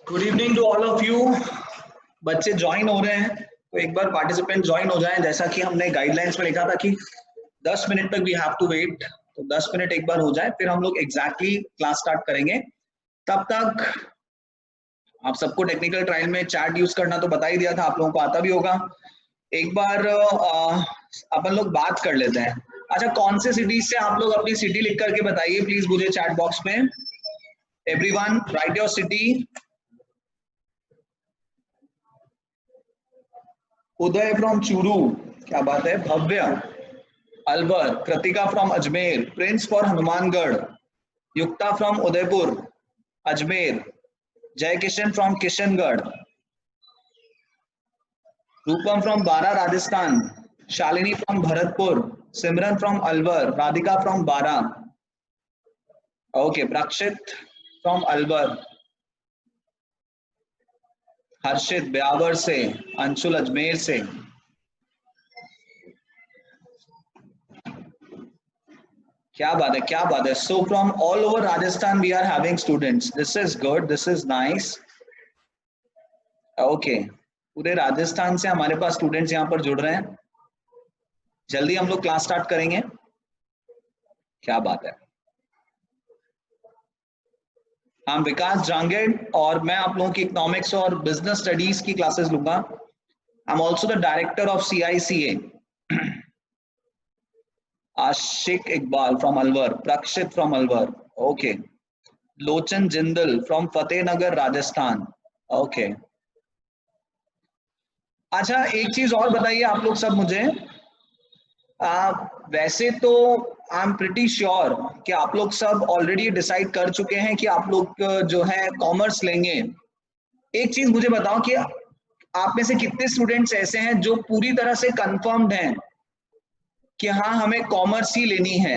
Good evening to all of you. बच्चे join हो रहे हैं तो एक बार पार्टिसिपेंट ज्वाइन हो जाएं। जैसा कि हमने गाइडलाइंस में लिखा था कि 10 मिनट तक वी हैव टू वेट, तो 10 मिनट एक बार हो जाए फिर हम लोग एग्जैक्टली क्लास स्टार्ट करेंगे। तब तक आप सबको टेक्निकल ट्रायल में चैट यूज करना तो बता ही दिया था, आप लोगों को आता भी होगा। एक बार अपन लोग बात कर लेते हैं। अच्छा, कौन से सिटीज से आप लोग अपनी सिटी लिख करके बताइए प्लीज मुझे चैट बॉक्स में। Everyone write your city. Uday from Churu, क्या बात है। Bhavya, Alwar. Kritika from Ajmer. Prince for Hanumangarh. Yukta from Udaipur Ajmer. Jai Kishan from Kishangarh. Rupam from Bara Rajasthan. Shalini from Bharatpur. Simran from Alwar. Radhika from Bara. Okay, Prakshit from Alwar. Harshit Beawar से। अंशुल अजमेर से। क्या बात है, क्या बात है। So from all over Rajasthan we are having students. This is good, this is nice. Okay, पूरे राजस्थान से हमारे पास स्टूडेंट्स यहाँ पर जुड़ रहे हैं। जल्दी हम लोग क्लास स्टार्ट करेंगे। क्या बात है। हम विकास जांगेड़ और मैं आप लोगों की इकोनॉमिक्स और बिजनेस स्टडीज की क्लासेस लूंगा। I am also the director of CICA। Ashiq Iqbal from Alwar. Prakshit from Alwar. Okay. Lochan Jindal from Fatehnagar Rajasthan. Okay. अच्छा, एक चीज और बताइए आप लोग सब मुझे। वैसे तो आई एम प्रिटी श्योर कि आप लोग सब ऑलरेडी डिसाइड कर चुके हैं कि आप लोग जो है कॉमर्स लेंगे। एक चीज मुझे बताओ कि आप में से कितने स्टूडेंट्स ऐसे हैं जो पूरी तरह से कंफर्म्ड हैं कि हाँ हमें कॉमर्स ही लेनी है।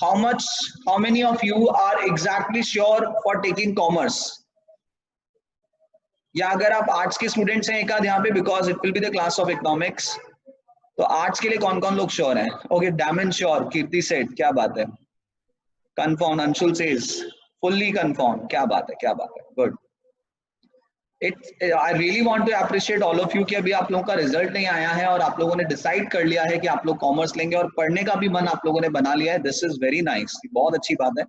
How many of you are exactly sure for taking commerce? या अगर आप आर्ट्स के स्टूडेंट्स हैं एक आध यहाँ पे, because it will be the class of economics, तो आर्ट्स के लिए कौन कौन लोग श्योर हैं? Okay, Damon sure. कीर्ति सेठ, क्या बात है। Confirm. Anshul says fully confirm. क्या बात है, क्या बात है। Good. I really want to appreciate all of you कि अभी आप लोगों का रिजल्ट नहीं आया है और आप लोगों ने डिसाइड कर लिया है कि आप लोग कॉमर्स लेंगे और पढ़ने का भी मन आप लोगों ने बना लिया है। दिस इज वेरी नाइस, बहुत अच्छी बात है।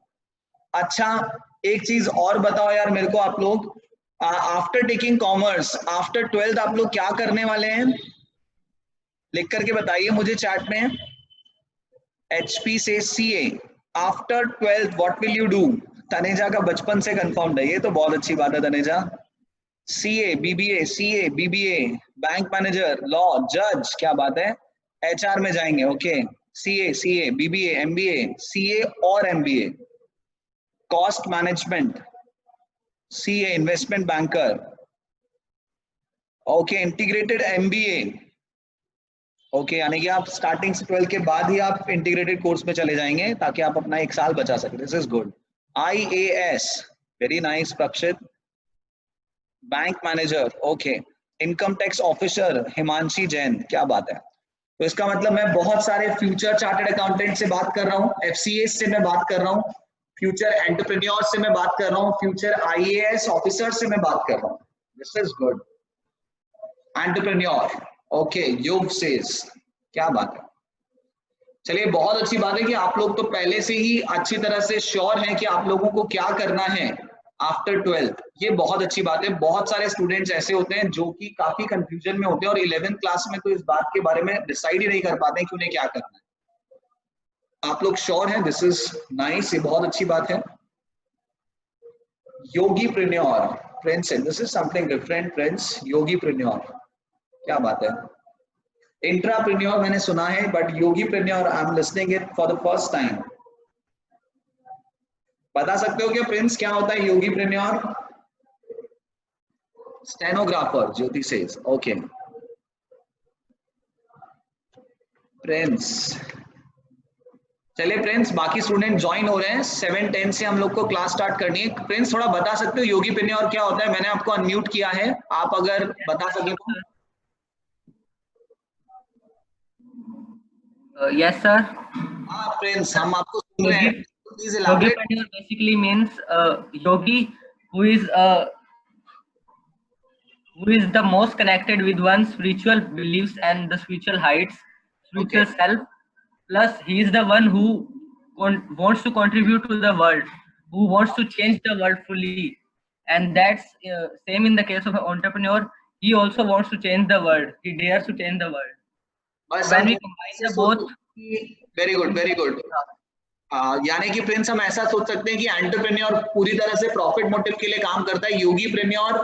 अच्छा, एक चीज और बताओ यार मेरे को, आप लोग after taking commerce, after 12th आप लोग क्या करने वाले हैं? लिख करके बताइए मुझे चैट में। HP से CA after 12th what will you do? Taneja का बचपन से कंफर्म्ड है, ये तो बहुत अच्छी बात है Taneja. CA BBA, CA BBA, bank manager, law, जज, क्या बात है। HR में जाएंगे। Okay, CA BBA MBA, CA और MBA। Cost management, CA investment banker. Okay, integrated MBA। Okay, यानी कि आप स्टार्टिंग से 12 के बाद ही आप इंटीग्रेटेड कोर्स में चले जाएंगे ताकि आप अपना एक साल बचा सके। This is good. IAS, very nice Prakshit. Bank manager, okay. Income tax officer Himanshi Jain, क्या बात है। तो इसका मतलब मैं बहुत सारे फ्यूचर चार्टर्ड अकाउंटेंट से बात कर रहा हूँ, FCAs से मैं बात कर रहा हूँ, फ्यूचर एंटरप्रेन्योर से मैं बात कर रहा हूँ, फ्यूचर IAS ऑफिसर से मैं बात कर रहा हूँ। This is good. Entrepreneur, okay. योग सेज, क्या बात है। चलिए, बहुत अच्छी बात है कि आप लोग तो पहले से ही अच्छी तरह से श्योर हैं कि आप लोगों को क्या करना है आफ्टर 12th। ये बहुत अच्छी बात है। बहुत सारे स्टूडेंट्स ऐसे होते हैं जो कि काफी कंफ्यूजन में होते हैं और 11th क्लास में तो इस बात के बारे में डिसाइड ही नहीं कर पाते हैं कि उन्हें क्या करना है। आप लोग श्योर हैं, दिस इज नाइस, ये बहुत अच्छी बात है। Yogipreneur, Prince, this is something different. Prince, yogipreneur, क्या बात है। इंट्राप्रेन्योर मैंने सुना है, but yogipreneur I am listening it for the first time. बता सकते हो क्या प्रिंस क्या होता है yogipreneur? Stenographer, Jyoti says, okay. Prince, चलिए प्रिंस, बाकी स्टूडेंट ज्वाइन हो रहे हैं। 7:10 से हम लोग को क्लास स्टार्ट करनी है। प्रिंस, थोड़ा बता सकते हो योगी प्रेन्योर क्या होता है? मैंने आपको अनम्यूट किया है, आप अगर बता सके तो। Yes, sir. हाँ प्रिंस, हम आपको सुन रहे हैं। Please Yogi elaborate. Pranayar basically means yogi who is who is the most connected with one's spiritual beliefs and the spiritual heights, spiritual Okay. self. Plus, he is the one who wants to contribute to the world, who wants to change the world fully. And that's same in the case of an entrepreneur. He also wants to change the world. He dares to change the world. So बस when हम we combine ऐसे the सोच both, very good very good. यानी कि Prince हम ऐसा सोच सकते हैं कि एंटरप्रेन्योर पूरी तरह से प्रॉफिट मोटिव के लिए काम करता है, योगी प्रेन्योर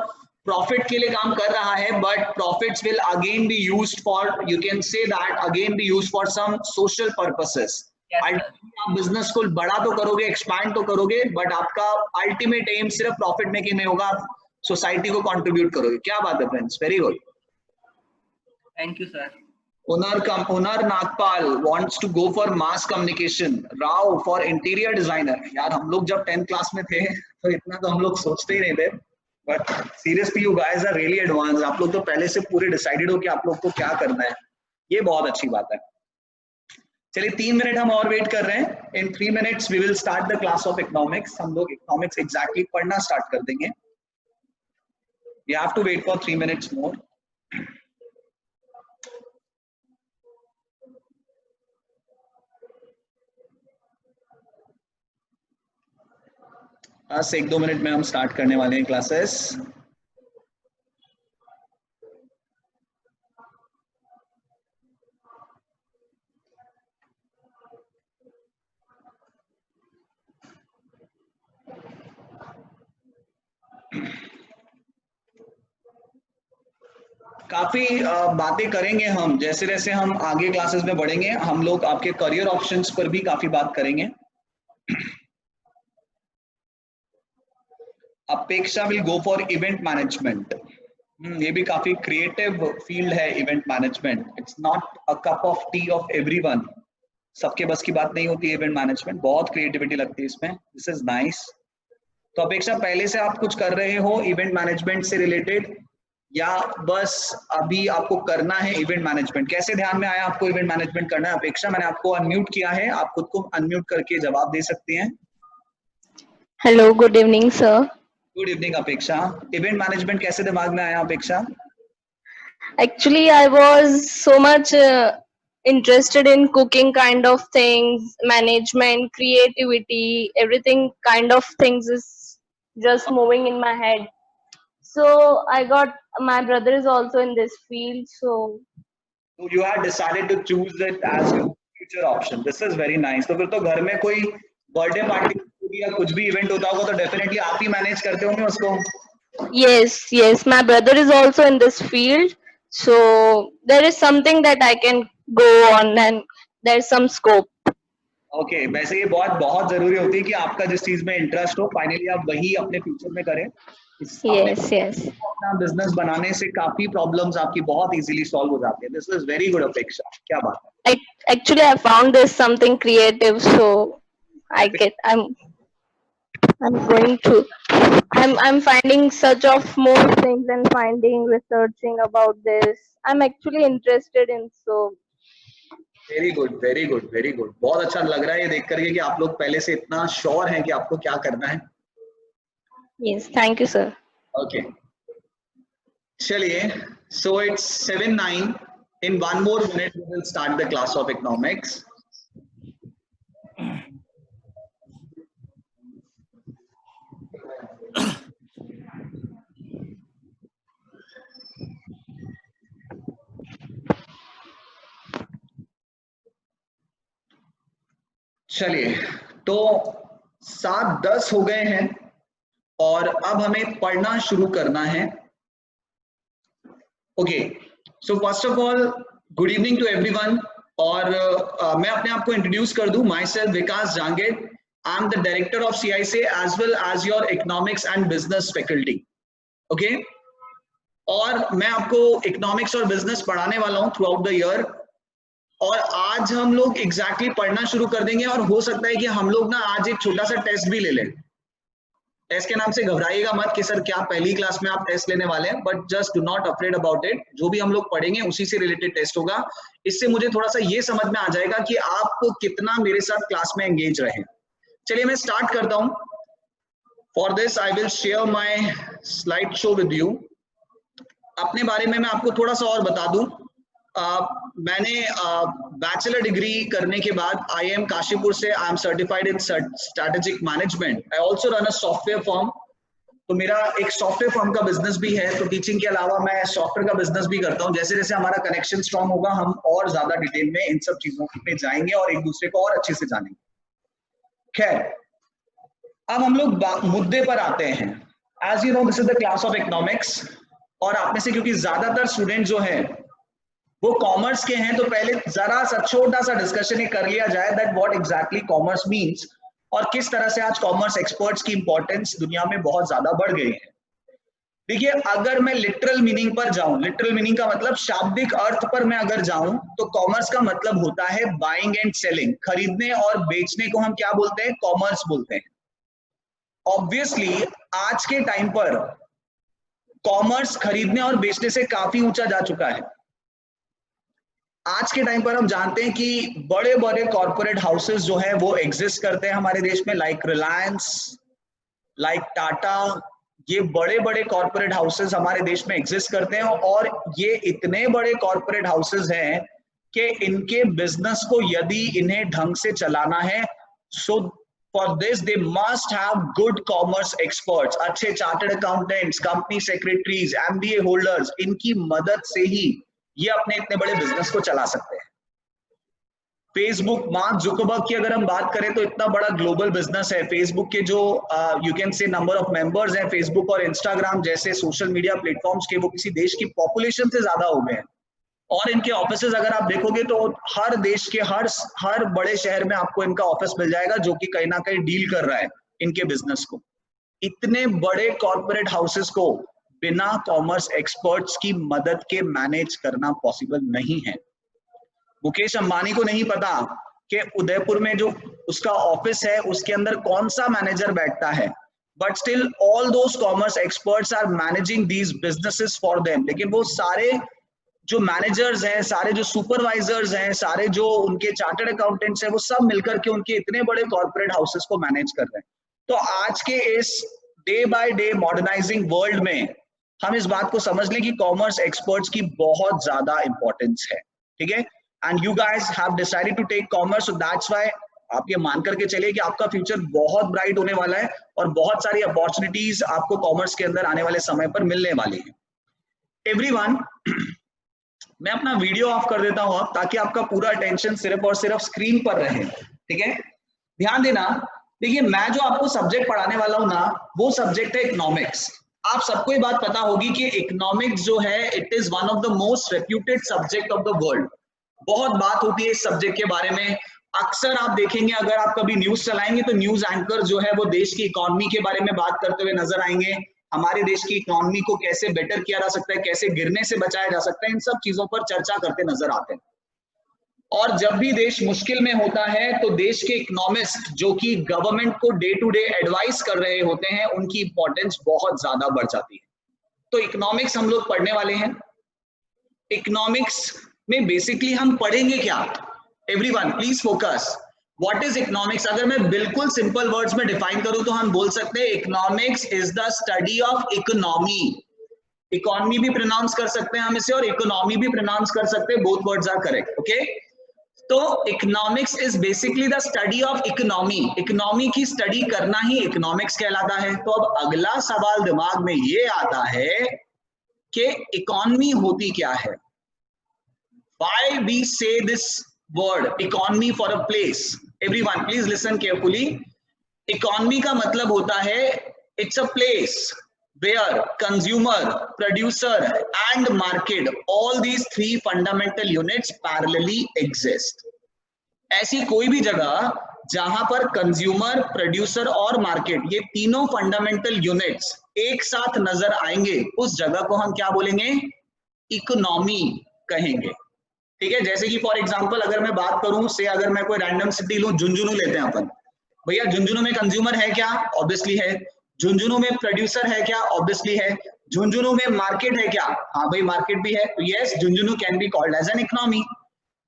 प्रॉफिट के लिए काम कर रहा है, but profits will again be used for, you can say that again be used for some social purposes. yes, sir. आप बिजनेस को बड़ा तो करोगे, एक्सपैंड तो करोगे, बट आपका अल्टीमेट एम सिर्फ प्रॉफिट मेकिंग नहीं होगा, आप सोसाइटी को कंट्रीब्यूट करोगे। क्या बात है friends, very good. Thank you, sir. Unar Nagpal wants to go for mass communication. Rao for interior designer. यार हम लोग जब 10th क्लास में थे तो इतना तो हम लोग सोचते ही नहीं थे, but seriously you guys are really advance. आप लोग तो पहले से पूरे डिसाइडेड हो कि आप लोग को क्या करना है, ये बहुत अच्छी बात है। चलिए 3 मिनट हम और वेट कर रहे हैं। In 3 minutes we will start the class of economics. हम लोग इकोनॉमिक्स एग्जैक्टली पढ़ना स्टार्ट कर देंगे। You have to wait for 3 minutes more. बस 1-2 मिनट में हम स्टार्ट करने वाले हैं क्लासेस। काफी बातें करेंगे हम, जैसे जैसे हम आगे क्लासेस में बढ़ेंगे हम लोग आपके करियर ऑप्शंस पर भी काफी बात करेंगे। अपेक्षा will go for event management. ये भी काफी क्रिएटिव फील्ड है event management. It's not a cup of T of everyone, सबके बस की बात नहीं होती है इवेंट मैनेजमेंट, बहुत क्रिएटिविटी लगती है इसमें। This is nice. तो अपेक्षा पहले से आप कुछ कर रहे हो इवेंट मैनेजमेंट से रिलेटेड, या बस अभी आपको करना है इवेंट मैनेजमेंट? कैसे ध्यान में आया आपको इवेंट मैनेजमेंट करना है? अपेक्षा मैंने आपको अनम्यूट किया है, आप खुद को अनम्यूट करके जवाब दे सकती हैं। Hello, good evening sir. Good evening अपेक्षा। इवेंट मैनेजमेंट कैसे दिमाग में आया अपेक्षा? Actually, I was so much interested in cooking kind of things, management, creativity, everything kind of things is just moving in my head. So I got, my brother is also in this field, so So you had decided to choose it as your future option. This is very nice. तो फिर तो घर में कोई birthday party या कुछ भी event होता होगा तो डेफिनेटली आप ही मैनेज करते होंगे उसको। yes, my brother is also in this field, so there is something that I can go on and there's some scope. Okay वैसे ये बहुत बहुत जरूरी होती है कि आपका जिस चीज में इंटरेस्ट हो फाइनली आप वही अपने फ्यूचर में करें। Yes. अपना बिजनेस बनाने से काफी प्रॉब्लम्स आपकी बहुत इजीली सॉल्व हो जाती है। दिस इज वेरी गुड अपेक्षा, क्या बात है। Actually, I found this something creative, so I'm finding such of more things and researching about this. I'm actually interested in, so very good very good very good. बहुत अच्छा लग रहा है ये देख करके कि आप लोग पहले से इतना श्योर हैं कि आपको क्या करना है। yes, thank you sir. Okay चलिए, so it's 7:09। In 1 more minute we will start the class of economics. चलिए तो 7:10 हो गए हैं और अब हमें पढ़ना शुरू करना है। Okay so first of all good evening to everyone. और मैं अपने आप को इंट्रोड्यूस कर दूं। Myself Vikas Jangid, I am the director of CISA as well as your economics and business faculty. Okay और मैं आपको इकोनॉमिक्स और बिजनेस पढ़ाने वाला हूं थ्रू आउट द ईयर। और आज हम लोग एग्जैक्टली पढ़ना शुरू कर देंगे और हो सकता है कि हम लोग ना आज एक छोटा सा टेस्ट भी ले लें। टेस्ट के नाम से घबराइएगा मत कि सर क्या पहली क्लास में आप टेस्ट लेने वाले हैं, but just do not afraid about it. जो भी हम लोग पढ़ेंगे उसी से रिलेटेड टेस्ट होगा। इससे मुझे थोड़ा सा ये समझ में आ जाएगा कि आप कितना मेरे साथ क्लास में एंगेज रहे। चलिए मैं स्टार्ट करता हूं। For this I will share my slide show with you. अपने बारे में मैं आपको थोड़ा सा और बता दूं, मैंने बैचलर डिग्री करने के बाद IIM काशीपुर से I am certified in strategic management. I also run a software firm, तो मेरा एक सॉफ्टवेयर फर्म का बिजनेस भी है। तो टीचिंग के अलावा मैं सॉफ्टवेयर का बिजनेस भी करता हूँ। जैसे जैसे हमारा कनेक्शन स्ट्रांग होगा हम और ज्यादा डिटेल में इन सब चीजों में जाएंगे और एक दूसरे को और अच्छे से जानेंगे। खैर, अब हम लोग मुद्दे पर आते हैं। As you know this is the class of economics, और आप में से क्योंकि ज्यादातर स्टूडेंट जो है वो कॉमर्स के हैं, तो पहले जरा सा छोटा सा डिस्कशन ये कर लिया जाए that what exactly commerce means और किस तरह से आज कॉमर्स एक्सपर्ट्स की इंपॉर्टेंस दुनिया में बहुत ज्यादा बढ़ गई है। देखिए, अगर मैं लिटरल मीनिंग पर जाऊं, लिटरल मीनिंग का मतलब शाब्दिक अर्थ पर मैं अगर जाऊं, तो कॉमर्स का मतलब होता है बाइंग एंड सेलिंग, खरीदने और बेचने को हम क्या बोलते हैं? कॉमर्स बोलते हैं। ऑब्वियसली आज के टाइम पर कॉमर्स खरीदने और बेचने से काफी ऊंचा जा चुका है। आज के टाइम पर हम जानते हैं कि बड़े बड़े कॉर्पोरेट हाउसेस जो है वो एग्जिस्ट करते हैं हमारे देश में, लाइक रिलायंस, लाइक टाटा। ये बड़े बड़े कॉर्पोरेट हाउसेस हमारे देश में एग्जिस्ट करते हैं, और ये इतने बड़े कॉर्पोरेट हाउसेस हैं कि इनके बिजनेस को यदि इन्हें ढंग से चलाना है, so for this they must have good commerce experts, अच्छे chartered accountants, company secretaries, MBA holders. इनकी मदद से ही ये अपने इतने बड़े बिजनेस को चला सकते हैं। फेसबुक, मार्क जुकरबर्ग की अगर हम बात करें तो इतना बड़ा ग्लोबल बिजनेस है। फेसबुक के जो यू कैन से नंबर ऑफ मेंबर्स हैं, फेसबुक और इंस्टाग्राम जैसे सोशल मीडिया प्लेटफॉर्म्स के, वो किसी देश की पॉपुलेशन से ज्यादा हो गए हैं। और इनके ऑफिसेज अगर आप देखोगे तो हर देश के हर बड़े शहर में आपको इनका ऑफिस मिल जाएगा जो कि कहीं ना कहीं डील कर रहा है इनके बिजनेस को। इतने बड़े कॉर्पोरेट हाउसेस को बिना कॉमर्स एक्सपर्ट्स की मदद के मैनेज करना पॉसिबल नहीं है। मुकेश अंबानी को नहीं पता कि उदयपुर में जो उसका ऑफिस है उसके अंदर कौन सा मैनेजर बैठता है, but still all those commerce experts are managing these businesses for them. लेकिन वो सारे जो मैनेजर्स हैं, सारे जो सुपरवाइजर्स हैं, सारे जो उनके चार्टर्ड अकाउंटेंट्स हैं, वो सब मिलकर के उनके इतने बड़े कॉर्पोरेट हाउसेस को मैनेज कर रहे हैं। तो आज के इस day by day modernising world में हम इस बात को समझ लें कि कॉमर्स एक्सपर्ट्स की बहुत ज्यादा इंपॉर्टेंस है, ठीक है। And you guys have decided to take commerce, so that's why आप ये मान करके चलिए कि आपका फ्यूचर बहुत ब्राइट होने वाला है और बहुत सारी अपॉर्चुनिटीज आपको कॉमर्स के अंदर आने वाले समय पर मिलने वाली है। एवरीवन, मैं अपना वीडियो ऑफ कर देता हूं अब, ताकि आपका पूरा अटेंशन सिर्फ और सिर्फ स्क्रीन पर रहे, ठीक है। ध्यान देना, देखिए मैं जो आपको सब्जेक्ट पढ़ाने वाला हूं ना, वो सब्जेक्ट है इकोनॉमिक्स। आप सबको ये बात पता होगी कि इकोनॉमिक्स जो है it is one of the most reputed subject of the world. बहुत बात होती है इस सब्जेक्ट के बारे में। अक्सर आप देखेंगे, अगर आप कभी न्यूज चलाएंगे तो न्यूज एंकर जो है वो देश की इकोनॉमी के बारे में बात करते हुए नजर आएंगे। हमारे देश की इकोनॉमी को कैसे बेटर किया जा सकता है, कैसे गिरने से बचाया जा सकता है, इन सब चीजों पर चर्चा करते नजर आते हैं। और जब भी देश मुश्किल में होता है तो देश के इकोनॉमिस्ट जो कि गवर्नमेंट को डे टू डे एडवाइस कर रहे होते हैं, उनकी इंपॉर्टेंस बहुत ज्यादा बढ़ जाती है। तो इकोनॉमिक्स हम लोग पढ़ने वाले हैं। इकोनॉमिक्स में बेसिकली हम पढ़ेंगे क्या? Everyone please focus. What is economics? अगर मैं बिल्कुल सिंपल वर्ड्स में डिफाइन करूं तो हम बोल सकते हैं economics is the study of economy. Economy भी प्रोनाउंस कर सकते हैं हम इसे और इकोनॉमी भी प्रोनाउंस कर सकते हैं, both words are correct, okay. तो economics is basically the study of economy. Economy की स्टडी करना ही इकोनॉमिक्स कहलाता है। तो अब अगला सवाल दिमाग में ये आता है कि इकोनॉमी होती क्या है? Why we say this word economy for a place? Everyone please listen carefully. Economy का मतलब होता है it's a place where consumer, producer and market, all these three fundamental units parallelly exist. ऐसी कोई भी जगह जहां पर कंज्यूमर, प्रोड्यूसर और मार्केट, ये तीनों फंडामेंटल यूनिट्स एक साथ नजर आएंगे, उस जगह को हम क्या बोलेंगे? इकोनॉमी कहेंगे, ठीक है। जैसे कि फॉर एग्जांपल अगर मैं बात करूं से, अगर मैं कोई रैंडम सिटी लूं, झुंझुनू लेते हैं अपन। भैया झुंझुनू में कंज्यूमर है क्या? ऑब्वियसली है। झुंझुनू में प्रोड्यूसर है क्या? ऑब्वियसली है। झुंझुनू में मार्केट है क्या? हाँ भाई मार्केट भी है। तो yes, Jhunjhunu can be called as an economy.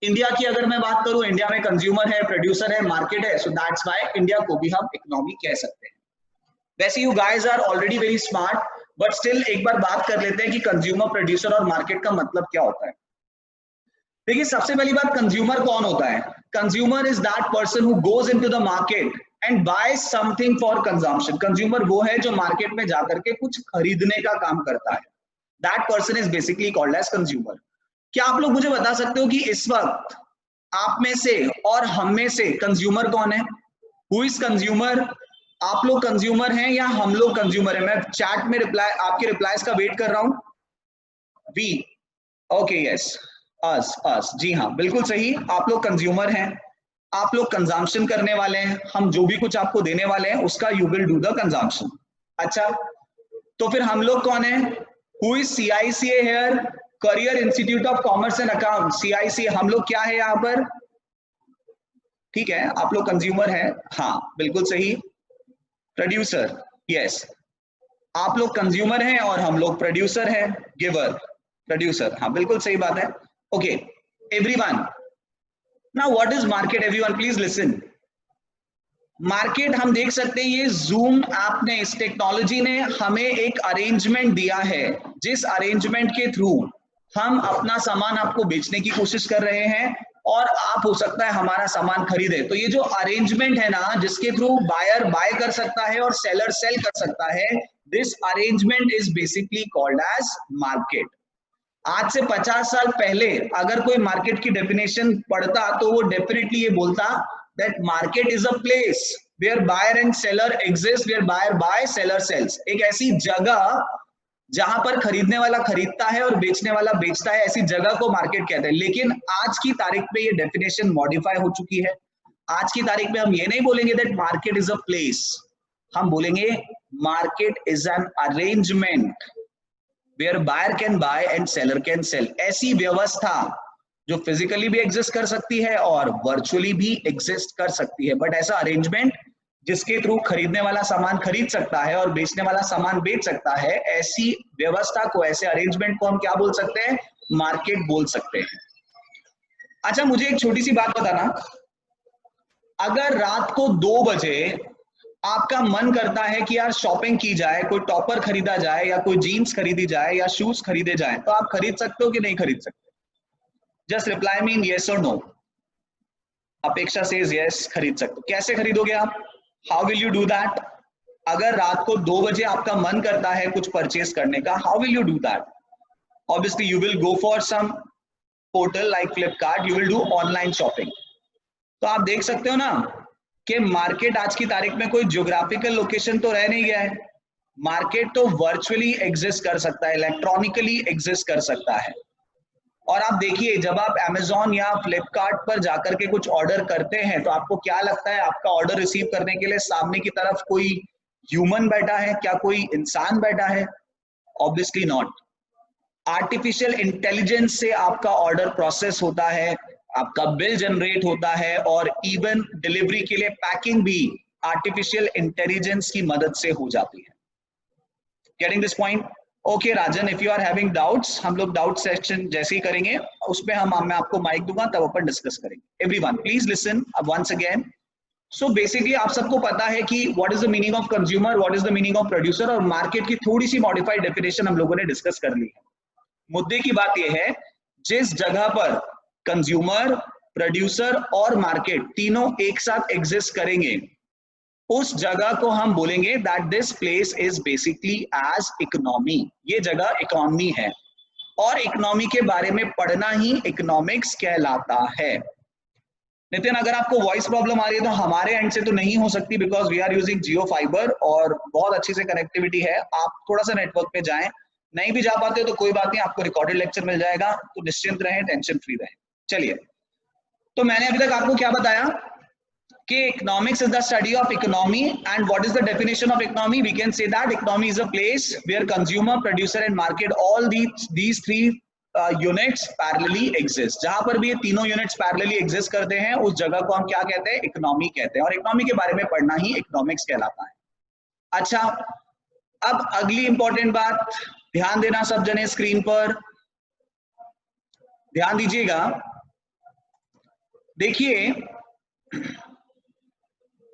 India की अगर मैं बात करूं, इंडिया में कंज्यूमर है, प्रोड्यूसर है, मार्केट है, सो दैट्स व्हाई इंडिया को भी हम इकोनॉमी कह सकते हैं। वैसे you guys are already very smart. But still एक बार बात कर लेते हैं कि कंज्यूमर, प्रोड्यूसर और मार्केट का मतलब क्या होता है। देखिए सबसे पहली बात, कंज्यूमर कौन होता है? Consumer is that person who goes into the market and buy something for consumption. Consumer वो है जो मार्केट में जाकर के कुछ खरीदने का काम करता है। That person is basically called as consumer. क्या आप लोग मुझे बता सकते हो कि इस वक्त आप में से और हम में से कंज्यूमर कौन है? Who is consumer? आप लोग कंज्यूमर हैं या हम लोग कंज्यूमर हैं? मैं चैट में रिप्लाई, आपके रिप्लाईज का वेट कर रहा हूं। वी, ओके, यस, अस, जी हाँ, बिल्कुल सही, आप लोग कंज्यूमर हैं, आप लोग कंजम्पशन करने वाले हैं, हम जो भी कुछ आपको देने वाले हैं उसका you will do the consumption. अच्छा, तो फिर हम लोग कौन है? Who is CICA here? Career institute of commerce and account, CICA। हम लोग क्या है यहाँ पर? ठीक है, आप लोग कंज्यूमर हैं, हाँ बिल्कुल सही। प्रोड्यूसर, यस, आप लोग कंज्यूमर हैं और हम लोग प्रोड्यूसर हैं, गिवर, प्रोड्यूसर, हाँ बिल्कुल सही बात है। Okay everyone, now what is market? Everyone please listen. Market हम देख सकते हैं, ये जूम ऐप ने, इस टेक्नोलॉजी ने हमें एक अरेंजमेंट दिया है, जिस अरेंजमेंट के थ्रू हम अपना सामान आपको बेचने की कोशिश कर रहे हैं और आप हो सकता है हमारा सामान खरीदे। तो ये जो अरेंजमेंट है ना, जिसके थ्रू बायर बाय कर सकता है और सेलर सेल कर सकता है, this arrangement is basically called as market. आज से 50 साल पहले अगर कोई मार्केट की डेफिनेशन पढ़ता तो वो डेफिनेटली ये बोलता that market is a place where buyer and seller exist, where buyer buy, seller sells. एक ऐसी जगह जहां पर खरीदने वाला खरीदता है और बेचने वाला बेचता है, ऐसी जगह को मार्केट कहते हैं। लेकिन आज की तारीख में ये डेफिनेशन मॉडिफाई हो चुकी है। आज की तारीख में हम ये नहीं बोलेंगे that market is a place, हम बोलेंगे market is an arrangement where buyer can buy and seller can sell. ऐसी व्यवस्था जो फिजिकली भी एग्जिस्ट कर सकती है और वर्चुअली भी एग्जिस्ट कर सकती है, बट ऐसा अरेंजमेंट जिसके थ्रू खरीदने वाला सामान खरीद सकता है और बेचने वाला सामान बेच सकता है, ऐसी व्यवस्था को, ऐसे अरेंजमेंट को हम क्या बोल सकते हैं? मार्केट बोल सकते हैं। अच्छा, मुझे एक छोटी सी बात बताना, अगर रात को 2 बजे आपका मन करता है कि यार शॉपिंग की जाए, कोई टॉपर खरीदा जाए या कोई जीन्स खरीदी जाए या शूज खरीदे जाए, तो आप खरीद सकते हो कि नहीं खरीद सकते? जस्ट रिप्लाई मी इन येस और नो। अपेक्षा सेज यस, खरीद सकते हो। कैसे खरीदोगे आप? How will you do that? अगर रात को 2 बजे आपका मन करता है कुछ परचेज करने का, how will you do that? Obviously you will go for some portal like Flipkart, you will do online shopping. तो आप देख सकते हो ना कि मार्केट आज की तारीख में कोई ज्योग्राफिकल लोकेशन तो रह नहीं गया है। मार्केट तो वर्चुअली एग्जिस्ट कर सकता है, इलेक्ट्रॉनिकली एग्जिस्ट कर सकता है। और आप देखिए, जब आप Amazon या फ्लिपकार्ट पर जाकर के कुछ ऑर्डर करते हैं तो आपको क्या लगता है, आपका ऑर्डर रिसीव करने के लिए सामने की तरफ कोई ह्यूमन बैठा है? क्या कोई इंसान बैठा है? Obviously not. आर्टिफिशियल इंटेलिजेंस से आपका ऑर्डर प्रोसेस होता है, आपका बिल जनरेट होता है और इवन डिलीवरी के लिए पैकिंग भी आर्टिफिशियल इंटेलिजेंस की मदद से हो जाती है। Getting this point? Okay Rajan, if you are having doubts, हम लोग डाउट सेक्शन जैसे ही करेंगे उसमें मैं आपको माइक दूंगा, तब अपन डिस्कस करेंगे। Everyone please listen once again. So basically आप सबको पता है कि what is the meaning of consumer, what is the meaning of producer, और मार्केट की थोड़ी सी मॉडिफाइड डेफिनेशन हम लोगों ने डिस्कस कर ली है। मुद्दे की बात यह है, जिस जगह पर कंज्यूमर, प्रोड्यूसर और मार्केट तीनों एक साथ एग्जिस्ट करेंगे, उस जगह को हम बोलेंगे that this place is basically as economy. ये जगह इकोनॉमी है और इकोनॉमी के बारे में पढ़ना ही इकोनॉमिक्स कहलाता है। नितिन, अगर आपको वॉइस प्रॉब्लम आ रही है तो हमारे एंड से तो नहीं हो सकती, because we are using Jio fibre और बहुत अच्छी से कनेक्टिविटी है। आप थोड़ा सा नेटवर्क पे जाएं, नहीं भी जा पाते तो कोई बात नहीं, आपको रिकॉर्डेड लेक्चर मिल जाएगा, तो निश्चिंत रहें, टेंशन फ्री रहें। चलिए, तो मैंने अभी तक आपको क्या बताया कि economics is the study of economy, and what is the definition of economy? We can say that economy is a place where consumer, producer and market, all these three units parallelly exist। जहां पर भी ये तीनों units parallelly exist करते हैं, उस जगह को हम क्या कहते हैं? इकोनॉमी कहते हैं। और इकोनॉमी के बारे में पढ़ना ही इकोनॉमिक्स कहलाता है। अच्छा, अब अगली इंपॉर्टेंट बात, ध्यान देना सब जने, स्क्रीन पर ध्यान दीजिएगा। देखिए,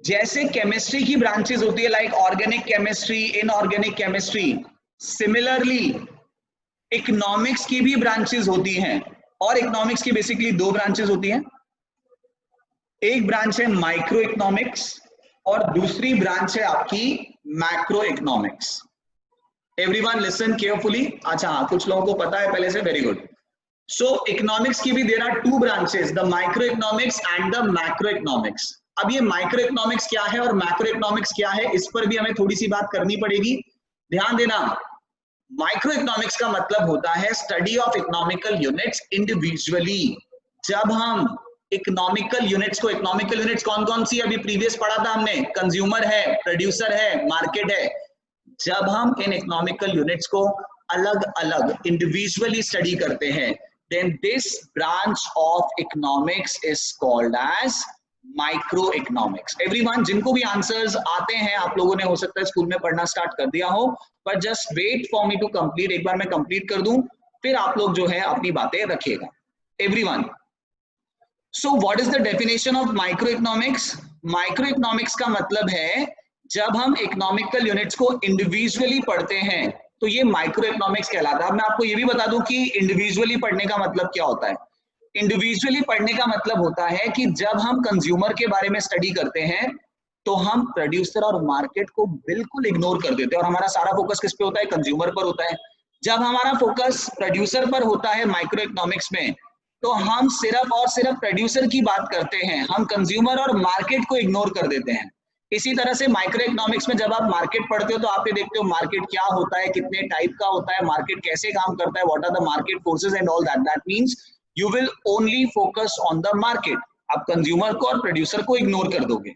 जैसे केमिस्ट्री की ब्रांचेस होती है, like organic chemistry, inorganic chemistry, similarly economics की भी ब्रांचेस होती हैं, और इकोनॉमिक्स की बेसिकली दो ब्रांचेस होती हैं। एक ब्रांच है माइक्रो इकोनॉमिक्स और दूसरी ब्रांच है आपकी macro economics. Everyone listen carefully. अच्छा हाँ, कुछ लोगों को पता है पहले से, वेरी गुड। सो इकोनॉमिक्स की भी there are two branches, the micro economics and the macro economics. अब ये माइक्रो इकोनॉमिक्स क्या है और मैक्रो इकोनॉमिक्स क्या है, इस पर भी हमें थोड़ी सी बात करनी पड़ेगी। ध्यान देना, माइक्रो इकोनॉमिक्स का मतलब होता है study of economical units individually. जब हम इकोनॉमिकल यूनिट्स को, इकोनॉमिकल यूनिट्स कौन कौन सी अभी प्रीवियस पढ़ा था हमने, कंज्यूमर है, प्रोड्यूसर है, मार्केट है। जब हम इन इकोनॉमिकल यूनिट्स को अलग अलग इंडिविजुअली स्टडी करते हैं, then this branch of economics is called as microeconomics. Everyone, जिनको भी आंसर्स आते हैं, आप लोगों ने हो सकता है स्कूल में पढ़ना स्टार्ट कर दिया हो, पर just wait for me to complete. एक बार मैं कंप्लीट कर दूं, फिर आप लोग जो है अपनी बातें रखिएगा। Everyone, so what is the definition of microeconomics? Microeconomics का मतलब है जब हम इकोनॉमिकल यूनिट्स को इंडिविजुअली पढ़ते हैं तो ये माइक्रो इकोनॉमिक्स कहलाता है। अब मैं आपको ये भी बता दूं कि इंडिविजुअली पढ़ने का मतलब क्या होता है। इंडिविजुअली पढ़ने का मतलब होता है कि जब हम कंज्यूमर के बारे में स्टडी करते हैं तो हम प्रोड्यूसर और मार्केट को बिल्कुल इग्नोर कर देते हैं और हमारा सारा फोकस किस पे होता है, कंज्यूमर पर होता है। जब हमारा फोकस प्रोड्यूसर पर होता है माइक्रो इकोनॉमिक्स में, तो हम सिर्फ और सिर्फ प्रोड्यूसर की बात करते हैं, हम कंज्यूमर और मार्केट को इग्नोर कर देते हैं। इसी तरह से माइक्रो इकोनॉमिक्स में जब आप मार्केट पढ़ते हो तो आप ये देखते हो मार्केट क्या होता है, कितने टाइप का होता है, मार्केट कैसे काम करता है, what are the market forces and all that. That means you will only focus on the market, आप कंज्यूमर को और प्रोड्यूसर को इग्नोर कर दोगे।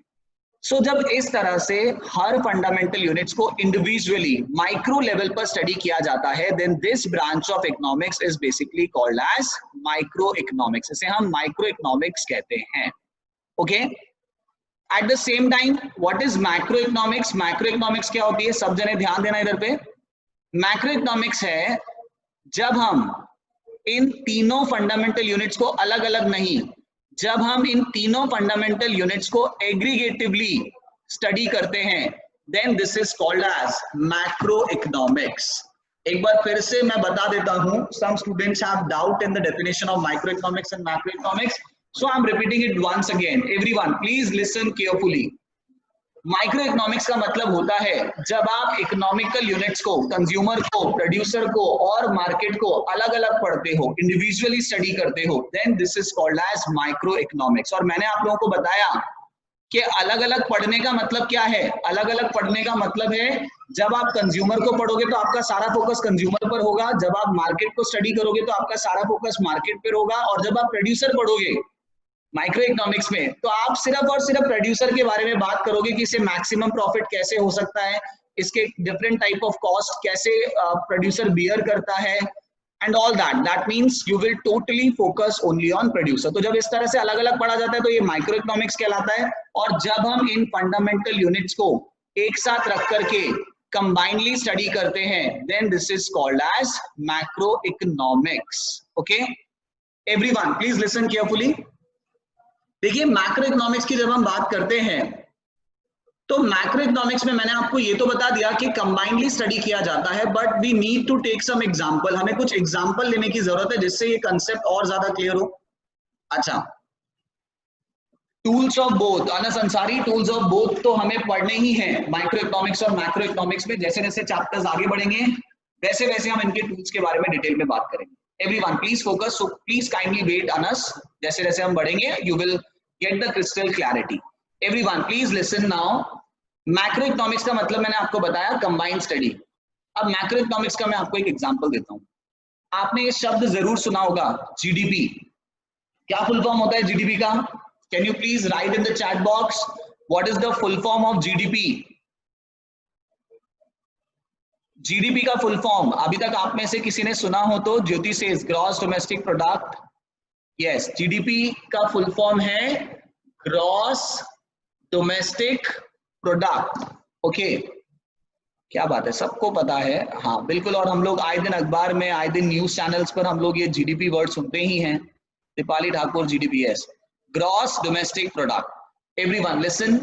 सो जब इस तरह से हर फंडामेंटल यूनिट्स को इंडिविजुअली माइक्रो लेवल पर स्टडी किया जाता है, then this branch of economics is basically called as micro economics. इसे हम माइक्रो इकोनॉमिक्स कहते हैं। Okay, at the same time what is macro economics? Macro economics क्या होती है, सब जने ध्यान देना इधर पे। मैक्रो इकोनॉमिक्स है जब हम इन तीनों फंडामेंटल यूनिट्स को अलग अलग नहीं, जब हम इन तीनों फंडामेंटल यूनिट्स को एग्रीगेटिवली स्टडी करते हैं, then this is called as macro economics. एक बार फिर से मैं बता देता हूं, some students have doubt in the definition of micro economics and macro economics, so I'm repeating it once again. Everyone please listen carefully. Micro economics का मतलब होता है जब आप इकोनॉमिकल यूनिट्स को, कंज्यूमर को, प्रोड्यूसर को और मार्केट को अलग अलग पढ़ते हो, इंडिविजुअली स्टडी करते हो, then this is called as micro economics. और मैंने आप लोगों को बताया कि अलग अलग पढ़ने का मतलब क्या है। अलग अलग पढ़ने का मतलब है जब आप कंज्यूमर को पढ़ोगे तो आपका सारा फोकस कंज्यूमर पर होगा, जब आप मार्केट को स्टडी करोगे तो आपका सारा फोकस मार्केट पर होगा, और जब आप प्रोड्यूसर पढ़ोगे माइक्रो इकोनॉमिक्स में तो आप सिर्फ और सिर्फ प्रोड्यूसर के बारे में बात करोगे कि इसे मैक्सिमम प्रॉफिट कैसे हो सकता है, इसके डिफरेंट टाइप ऑफ कॉस्ट कैसे प्रोड्यूसर बियर करता है and all that. That means you will totally focus only on producer. तो जब इस तरह से अलग अलग पढ़ा जाता है तो ये माइक्रो इकोनॉमिक्स कहलाता है। और जब हम इन फंडामेंटल यूनिट्स को एक साथ रख करके कंबाइनली स्टडी करते हैं, then this is called as macro economics. Okay everyone please listen carefully. देखिए मैक्रो इकोनॉमिक्स की जब हम बात करते हैं तो मैक्रो इकोनॉमिक्स में मैंने आपको ये तो बता दिया कि कंबाइनली स्टडी किया जाता है, but we need to take some example. हमें कुछ एग्जांपल लेने की जरूरत है जिससे ये कंसेप्ट और ज्यादा क्लियर हो। अच्छा, tools of both, Anas Ansari, tools of both तो हमें पढ़ने ही हैं माइक्रो इकोनॉमिक्स और मैक्रो इकोनॉमिक्स में। जैसे जैसे चैप्टर्स आगे बढ़ेंगे वैसे वैसे हम इनके टूल्स के बारे में डिटेल में बात करेंगे। Everyone, please focus. So please kindly wait on us. जैसे जैसे हम बढ़ेंगे, you will get the crystal clarity. Everyone, please listen now. Macro economics का मतलब मैंने आपको बताया कंबाइंड स्टडी। अब मैक्रो इकोनॉमिक्स का मैं आपको एक एग्जांपल देता हूँ। आपने ये शब्द जरूर सुना होगा, जीडीपी। क्या फुल फॉर्म होता है जीडीपी का? Can you please right in the chat box what is the full form of GDP? GDP का फुल फॉर्म अभी तक आप में से किसी ने सुना हो तो ज्योति से, gross domestic product. Yes, GDP का फुल फॉर्म है ग्रॉस डोमेस्टिक प्रोडक्ट। ओके, क्या बात है, सबको पता है। हाँ बिल्कुल, और हम लोग आए दिन अखबार में, आए दिन न्यूज चैनल्स पर हम लोग ये जीडीपी वर्ड सुनते ही हैं। Deepali Thakur, GDPs, gross domestic product. Everyone listen.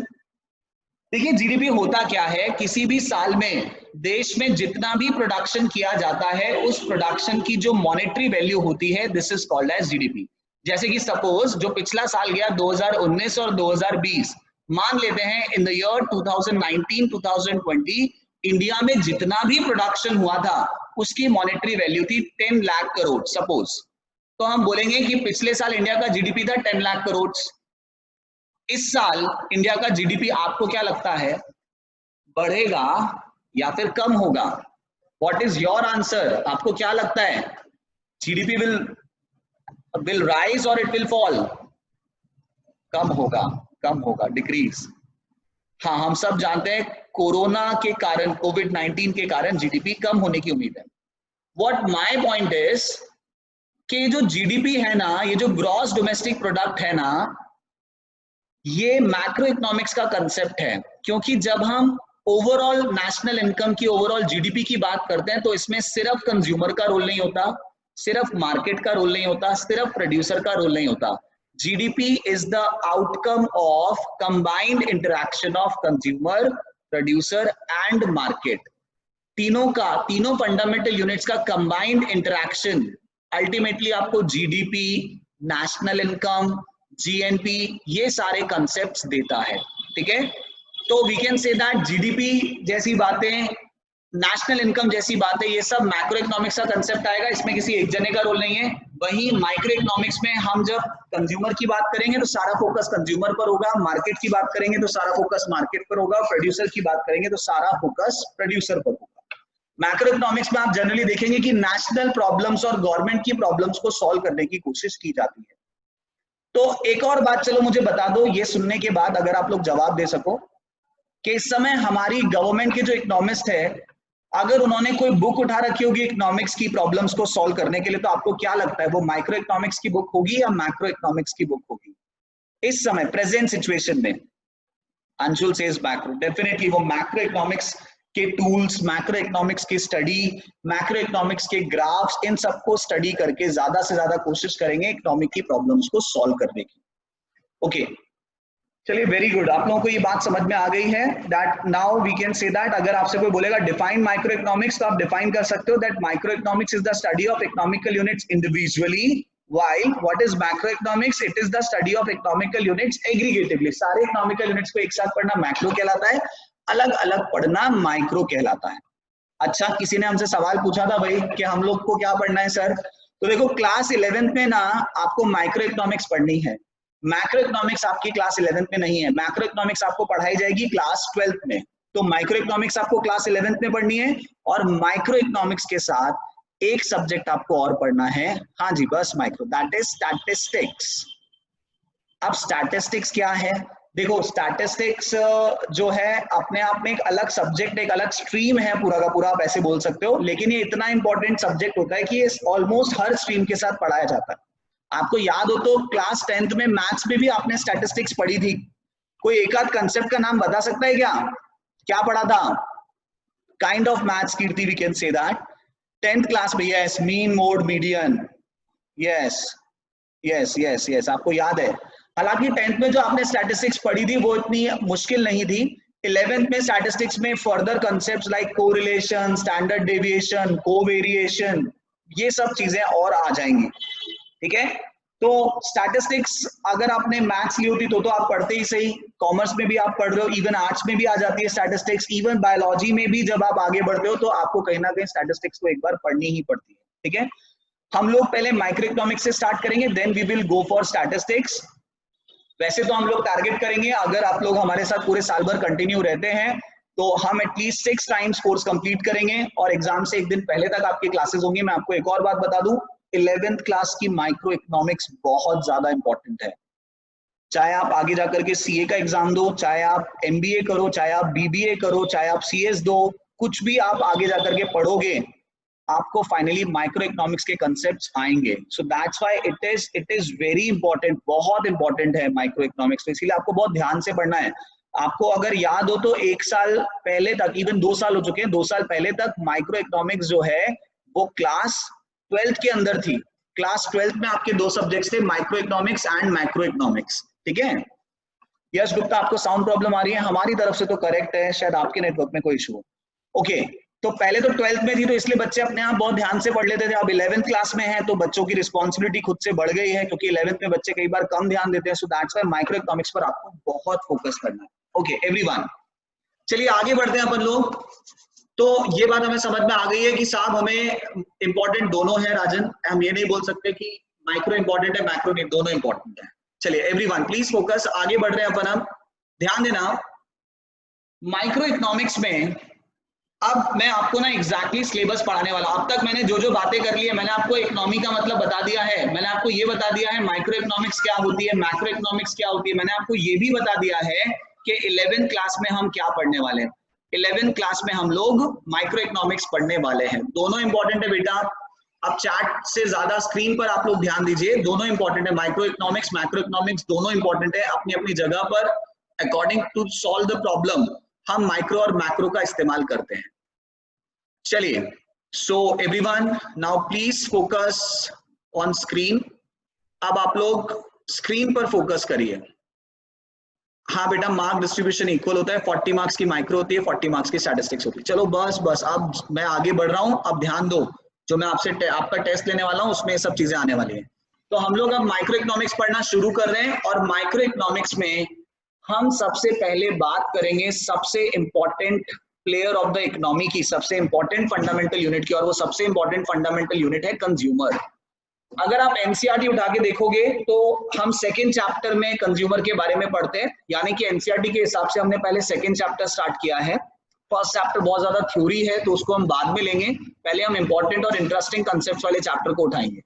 देखिए जीडीपी होता क्या है, किसी भी साल में देश में जितना भी प्रोडक्शन किया जाता है उस प्रोडक्शन की जो मॉनेटरी वैल्यू होती है, this is called as GDP. जैसे कि सपोज जो पिछला साल गया 2019 और 2020, मान लेते हैं इन द ईयर 2019-2020 इंडिया में जितना भी प्रोडक्शन हुआ था उसकी मॉनेटरी वैल्यू थी 10 लाख करोड़ सपोज। तो हम बोलेंगे कि पिछले साल इंडिया का जीडीपी था 10 लाख करोड़। इस साल इंडिया का जीडीपी आपको क्या लगता है, बढ़ेगा या फिर कम होगा? What is your answer? आपको क्या लगता है, जीडीपी विल राइज और इट विल फॉल? कम होगा, डिक्रीज। हाँ, हम सब जानते हैं कोरोना के कारण, कोविड-19 के कारण जीडीपी कम होने की उम्मीद है। व्हाट माय पॉइंट इज कि जो जीडीपी है ना, ये जो ग्रॉस डोमेस्टिक प्रोडक्ट है ना, ये मैक्रो इकोनॉमिक्स का कंसेप्ट है। क्योंकि जब हम ओवरऑल नेशनल इनकम की, ओवरऑल जीडीपी की बात करते हैं तो इसमें सिर्फ कंज्यूमर का रोल नहीं होता, सिर्फ मार्केट का रोल नहीं होता, सिर्फ प्रोड्यूसर का रोल नहीं होता। GDP is the outcome of combined interaction of consumer, producer and market. तीनों फंडामेंटल यूनिट्स का कंबाइंड इंटरैक्शन अल्टीमेटली आपको जीडीपी, नेशनल इनकम, जीएनपी, ये सारे कंसेप्ट्स देता है। ठीक है, तो we can say that GDP जैसी बातें, नेशनल इनकम जैसी बातें, ये सब मैक्रो इकोनॉमिक्स का कंसेप्ट आएगा, इसमें किसी एक जने का रोल नहीं है। वहीं माइक्रो इकोनॉमिक्स में हम जब कंज्यूमर की बात करेंगे तो सारा फोकस कंज्यूमर पर होगा, मार्केट की बात करेंगे तो सारा फोकस मार्केट पर होगा, प्रोड्यूसर की बात करेंगे तो सारा फोकस प्रोड्यूसर पर होगा। मैक्रो इकोनॉमिक्स में आप जनरली देखेंगे कि नेशनल प्रॉब्लम्स और गवर्नमेंट की प्रॉब्लम्स को सॉल्व करने की कोशिश की जाती है। तो एक और बात चलो मुझे बता दो, ये सुनने के बाद अगर आप लोग जवाब दे सको कि इस समय हमारी गवर्नमेंट के जो इकोनॉमिस्ट है, अगर उन्होंने कोई बुक उठा रखी होगी इकोनॉमिक्स की प्रॉब्लम्स को सॉल्व करने के लिए, तो आपको क्या लगता है वो माइक्रो इकोनॉमिक्स की बुक होगी या मैक्रो इकोनॉमिक्स की बुक होगी इस समय प्रेजेंट सिचुएशन में? Anshul says macro. डेफिनेटली वो मैक्रो इकोनॉमिक्स के टूल्स, मैक्रो इकोनॉमिक्स की स्टडी, मैक्रो इकोनॉमिक्स के ग्राफ्स, इन सबको स्टडी करके ज्यादा से ज्यादा कोशिश करेंगे इकोनॉमिक की प्रॉब्लम्स को सॉल्व करने की। ओके, चलिए, वेरी गुड। आप लोगों को ये बात समझ में आ गई है that now we can say that अगर आपसे कोई बोलेगा डिफाइन माइक्रो इकोनॉमिक्स, तो आप डिफाइन कर सकते हो that micro economics is the study of economical units individually, while what is macroeconomics? It is the study of economical units aggregatively. सारे इकोनॉमिकल यूनिट्स को एक साथ पढ़ना मैक्रो कहलाता है, अलग अलग पढ़ना माइक्रो कहलाता है। अच्छा, किसी ने हमसे सवाल पूछा था भाई कि हम लोग को क्या पढ़ना है सर, तो देखो क्लास 11th में ना आपको माइक्रो इकोनॉमिक्स पढ़नी है, मैक्रो इकोनॉमिक्स आपकी क्लास 11th में नहीं है। मैक्रो इकोनॉमिक्स आपको पढ़ाई जाएगी क्लास 12th में, तो माइक्रो इकोनॉमिक्स आपको क्लास 11th में पढ़नी है। और माइक्रो इकोनॉमिक्स के साथ एक सब्जेक्ट आपको और पढ़ना है, हाँ जी बस माइक्रो, दैट इज स्टैटिस्टिक्स। अब स्टैटिस्टिक्स क्या है? देखो स्टैटिस्टिक्स जो है अपने आप में एक अलग सब्जेक्ट, एक अलग स्ट्रीम है पूरा का पूरा, आप ऐसे बोल सकते हो, लेकिन ये इतना इंपॉर्टेंट सब्जेक्ट होता है कि ये ऑलमोस्ट हर स्ट्रीम के साथ पढ़ाया जाता है। आपको याद हो तो क्लास 10th में मैथ्स में भी आपने स्टैटिस्टिक्स पढ़ी थी। कोई एक आध कंसेप्ट का नाम बता सकता है क्या? क्या पढ़ा था? Kind of maths Kirti, we can say that 10th class में। Yes, mean, mode, median, yes yes yes yes, आपको याद है। हालांकि 10th में जो आपने स्टैटिस्टिक्स पढ़ी थी वो इतनी मुश्किल नहीं थी। 11th में स्टैटिस्टिक्स में further concepts like correlation, standard deviation, covariation, ये सब चीजें और आ जाएंगी। ठीक है, तो स्टैटिस्टिक्स अगर आपने मैथ्स ली होती तो आप पढ़ते ही सही, कॉमर्स में भी आप पढ़ रहे हो, इवन आर्ट्स में भी आ जाती है स्टैटिस्टिक्स, इवन बायोलॉजी में भी जब आप आगे बढ़ते हो तो आपको कहीं ना कहीं स्टैटिस्टिक्स को एक बार पढ़नी ही पड़ती है। ठीक है, हम लोग पहले माइक्रो इकोनॉमिक्स से स्टार्ट करेंगे, then we will go for statistics. वैसे तो हम लोग टारगेट करेंगे, अगर आप लोग हमारे साथ पूरे साल भर कंटिन्यू रहते हैं तो हम एटलीस्ट 6 टाइम्स कोर्स कंप्लीट करेंगे और एग्जाम से एक दिन पहले तक आपकी क्लासेस होंगी। मैं आपको एक और बात बता दूं, 11th क्लास की माइक्रो इकोनॉमिक्स बहुत ज्यादा इंपॉर्टेंट है। चाहे आप आगे जाकर के सीए का एग्जाम दो, चाहे आप एमबीए करो, चाहे आप बीबीए करो, चाहे आप सीएस दो, कुछ भी आप आगे जाकर के पढ़ोगे, आपको फाइनली माइक्रो इकोनॉमिक्स के कंसेप्ट्स आएंगे। सो that's why it is very important, बहुत इंपॉर्टेंट है माइक्रो इकोनॉमिक्स, तो इसीलिए आपको बहुत ध्यान से पढ़ना है। आपको अगर याद हो तो 1 साल पहले तक, इवन 2 साल हो चुके हैं, 2 साल पहले तक माइक्रो इकोनॉमिक्स जो है वो क्लास 12th के अंदर थी। क्लास 12th में आपके 2 सब्जेक्ट्स थे, micro economics and macro economics. ठीक है, यश गुप्ता, आपको साउंड प्रॉब्लम आ रही है? हमारी तरफ से तो करेक्ट है, शायद आपके नेटवर्क में कोई इशू हो। ओके, तो पहले तो 12th में थी तो इसलिए बच्चे अपने आप बहुत ध्यान से पढ़ लेते थे, अब 11th क्लास में है तो बच्चों की रिस्पॉन्सिबिलिटी खुद से बढ़ गई है, क्योंकि 11th में बच्चे कई बार कम ध्यान देते हैं। सो दैट्स व्हाई माइक्रो इकोनॉमिक्स पर आपको बहुत फोकस करना है। ओके एवरीवन, चलिए आगे बढ़ते हैं अपन लोग। तो ये बात हमें समझ में आ गई है कि साहब हमें इंपॉर्टेंट दोनों है राजन, हम ये नहीं बोल सकते कि माइक्रो इंपॉर्टेंट है मैक्रो नहीं, दोनों इंपॉर्टेंट है। चलिए एवरीवन प्लीज फोकस, आगे बढ़ रहे हैं अपन। अब ध्यान देना, माइक्रो इकोनॉमिक्स में अब मैं आपको ना एग्जैक्टली सिलेबस पढ़ाने वाला। अब तक मैंने जो जो बातें कर ली है, मैंने आपको इकोनॉमी का मतलब बता दिया है, मैंने आपको ये बता दिया है माइक्रो इकोनॉमिक्स क्या होती है, मैक्रो इकोनॉमिक्स क्या होती है, मैंने आपको ये भी बता दिया है कि 11th क्लास में हम क्या पढ़ने वाले हैं। 11th क्लास में हम लोग माइक्रो इकोनॉमिक्स पढ़ने वाले हैं। दोनों इंपॉर्टेंट है बेटा, अब चैट से ज्यादा स्क्रीन पर आप लोग ध्यान दीजिए, दोनों इंपॉर्टेंट है। माइक्रो इकोनॉमिक्स मैक्रो इकोनॉमिक्स दोनों इंपॉर्टेंट है अपनी अपनी जगह पर। According to solve the problem हम माइक्रो और मैक्रो का इस्तेमाल करते हैं। चलिए, so everyone now please focus on screen. अब आप लोग स्क्रीन पर फोकस करिए। हाँ बेटा, मार्क डिस्ट्रीब्यूशन इक्वल होता है, 40 मार्क्स की माइक्रो होती है, 40 मार्क्स की स्टैटिस्टिक्स होती है। चलो बस बस, अब मैं आगे बढ़ रहा हूँ, अब ध्यान दो, जो मैं आपसे आपका टेस्ट लेने वाला हूँ उसमें ये सब चीजें आने वाली है। तो हम लोग अब माइक्रो इकोनॉमिक्स पढ़ना शुरू कर रहे हैं, और माइक्रो इकोनॉमिक्स में हम सबसे पहले बात करेंगे सबसे important player of the economy की, सबसे इंपॉर्टेंट फंडामेंटल यूनिट की, और वो सबसे इंपॉर्टेंट फंडामेंटल यूनिट है कंज्यूमर। अगर आप एनसीईआरटी उठा के देखोगे तो हम सेकंड चैप्टर में कंज्यूमर के बारे में पढ़ते हैं, यानी कि एनसीईआरटी के हिसाब से हमने पहले सेकंड चैप्टर स्टार्ट किया है। फर्स्ट चैप्टर बहुत ज्यादा थ्योरी है तो उसको हम बाद में लेंगे, पहले हम इंपॉर्टेंट और इंटरेस्टिंग कंसेप्ट वाले चैप्टर को उठाएंगे।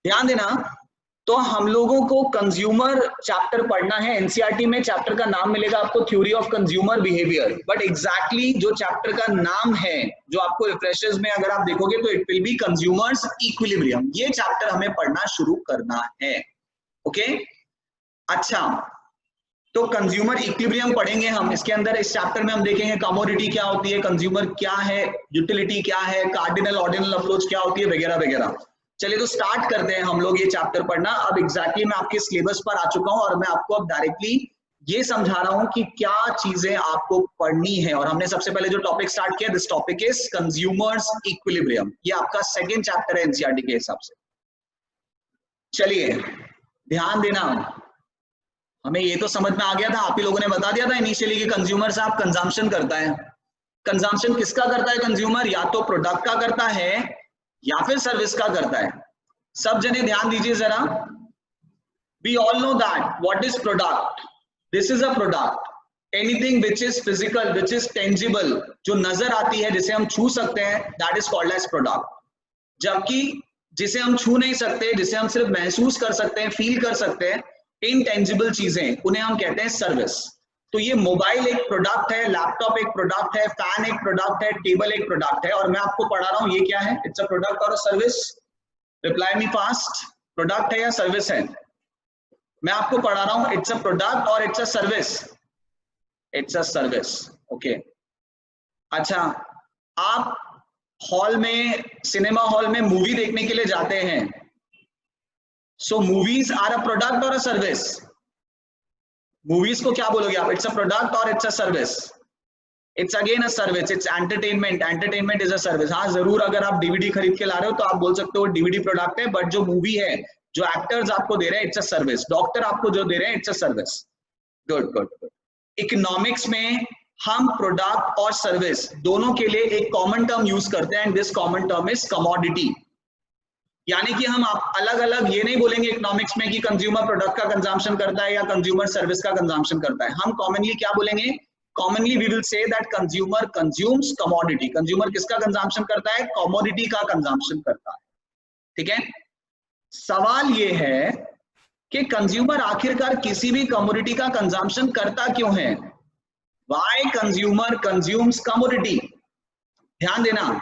ध्यान देना, तो हम लोगों को कंज्यूमर चैप्टर पढ़ना है। एनसीईआरटी में चैप्टर का नाम मिलेगा आपको theory of consumer behaviour, but exactly जो चैप्टर का नाम है, जो आपको रिफ्रेशर्स में अगर आप देखोगे तो it will B consumers equilibrium. ये चैप्टर हमें पढ़ना शुरू करना है। ओके अच्छा, तो कंज्यूमर इक्विलिब्रियम पढ़ेंगे हम। इसके अंदर इस चैप्टर में हम देखेंगे कमोडिटी क्या होती है, कंज्यूमर क्या है, यूटिलिटी क्या है, कार्डिनल ऑर्डिनल अप्रोच क्या होती है, वगैरह वगैरह। चलिए तो स्टार्ट करते हैं हम लोग ये चैप्टर पढ़ना। अब एग्जैक्टली मैं आपके सिलेबस पर आ चुका हूं, और मैं आपको अब डायरेक्टली ये समझा रहा हूं कि क्या चीजें आपको पढ़नी है। और हमने सबसे पहले जो टॉपिक स्टार्ट किया, this topic is consumers equilibrium. ये आपका सेकंड चैप्टर है एनसीईआरटी के हिसाब से। चलिए ध्यान देना, हमें ये तो समझ में आ गया था, आप ही लोगों ने बता दिया था इनिशियली कि कंज्यूमर से आप कंजम्पशन करता है। कंजम्पशन किसका करता है कंज्यूमर? या तो प्रोडक्ट का करता है या फिर सर्विस का करता है। सब जने ध्यान दीजिए जरा। We all know that what is product? This is a product. Anything which is physical, which is tangible, जो नजर आती है, जिसे हम छू सकते हैं, that is called as product. जबकि जिसे हम छू नहीं सकते, जिसे हम सिर्फ महसूस कर सकते हैं, फील कर सकते हैं, intangible चीजें, उन्हें हम कहते हैं सर्विस। तो ये मोबाइल एक प्रोडक्ट है, लैपटॉप एक प्रोडक्ट है, फैन एक प्रोडक्ट है, टेबल एक प्रोडक्ट है, और मैं आपको पढ़ा रहा हूं ये क्या है, इट्स अ प्रोडक्ट और a service. Reply me fast, product है या सर्विस है? मैं आपको पढ़ा रहा हूं इट्स अ प्रोडक्ट और it's a service. It's a service. Okay अच्छा, आप हॉल में, सिनेमा हॉल में मूवी देखने के लिए जाते हैं, सो मूवीज आर अ प्रोडक्ट और अ सर्विस? मूवीज को क्या बोलोगे आप? इट्स अ प्रोडक्ट और it's a service? It's again a service, it's entertainment, entertainment is a service. हाँ जरूर, अगर आप डीवीडी खरीद के ला रहे हो तो आप बोल सकते हो डीवीडी प्रोडक्ट है, बट जो मूवी है, जो एक्टर्स आपको दे रहे हैं, इट्स अ सर्विस। डॉक्टर आपको जो दे रहे हैं, it's a service. Good good good. Economics में हम प्रोडक्ट और सर्विस दोनों के लिए एक कॉमन टर्म यूज करते हैं, and this common term is commodity. यानी कि हम आप अलग अलग ये नहीं बोलेंगे इकोनॉमिक्स में कि कंज्यूमर प्रोडक्ट का कंजम्पशन करता है या कंज्यूमर सर्विस का कंजम्पशन करता है। हम कॉमनली क्या बोलेंगे? Commonly we will say that consumer consumes commodity. Consumer किसका कंजम्पशन करता है? कमोडिटी का कंजम्पशन करता है। ठीक है, सवाल ये है कि कंज्यूमर आखिरकार किसी भी कमोडिटी का कंजम्पशन करता क्यों है? Why consumer consumes commodity? ध्यान देना,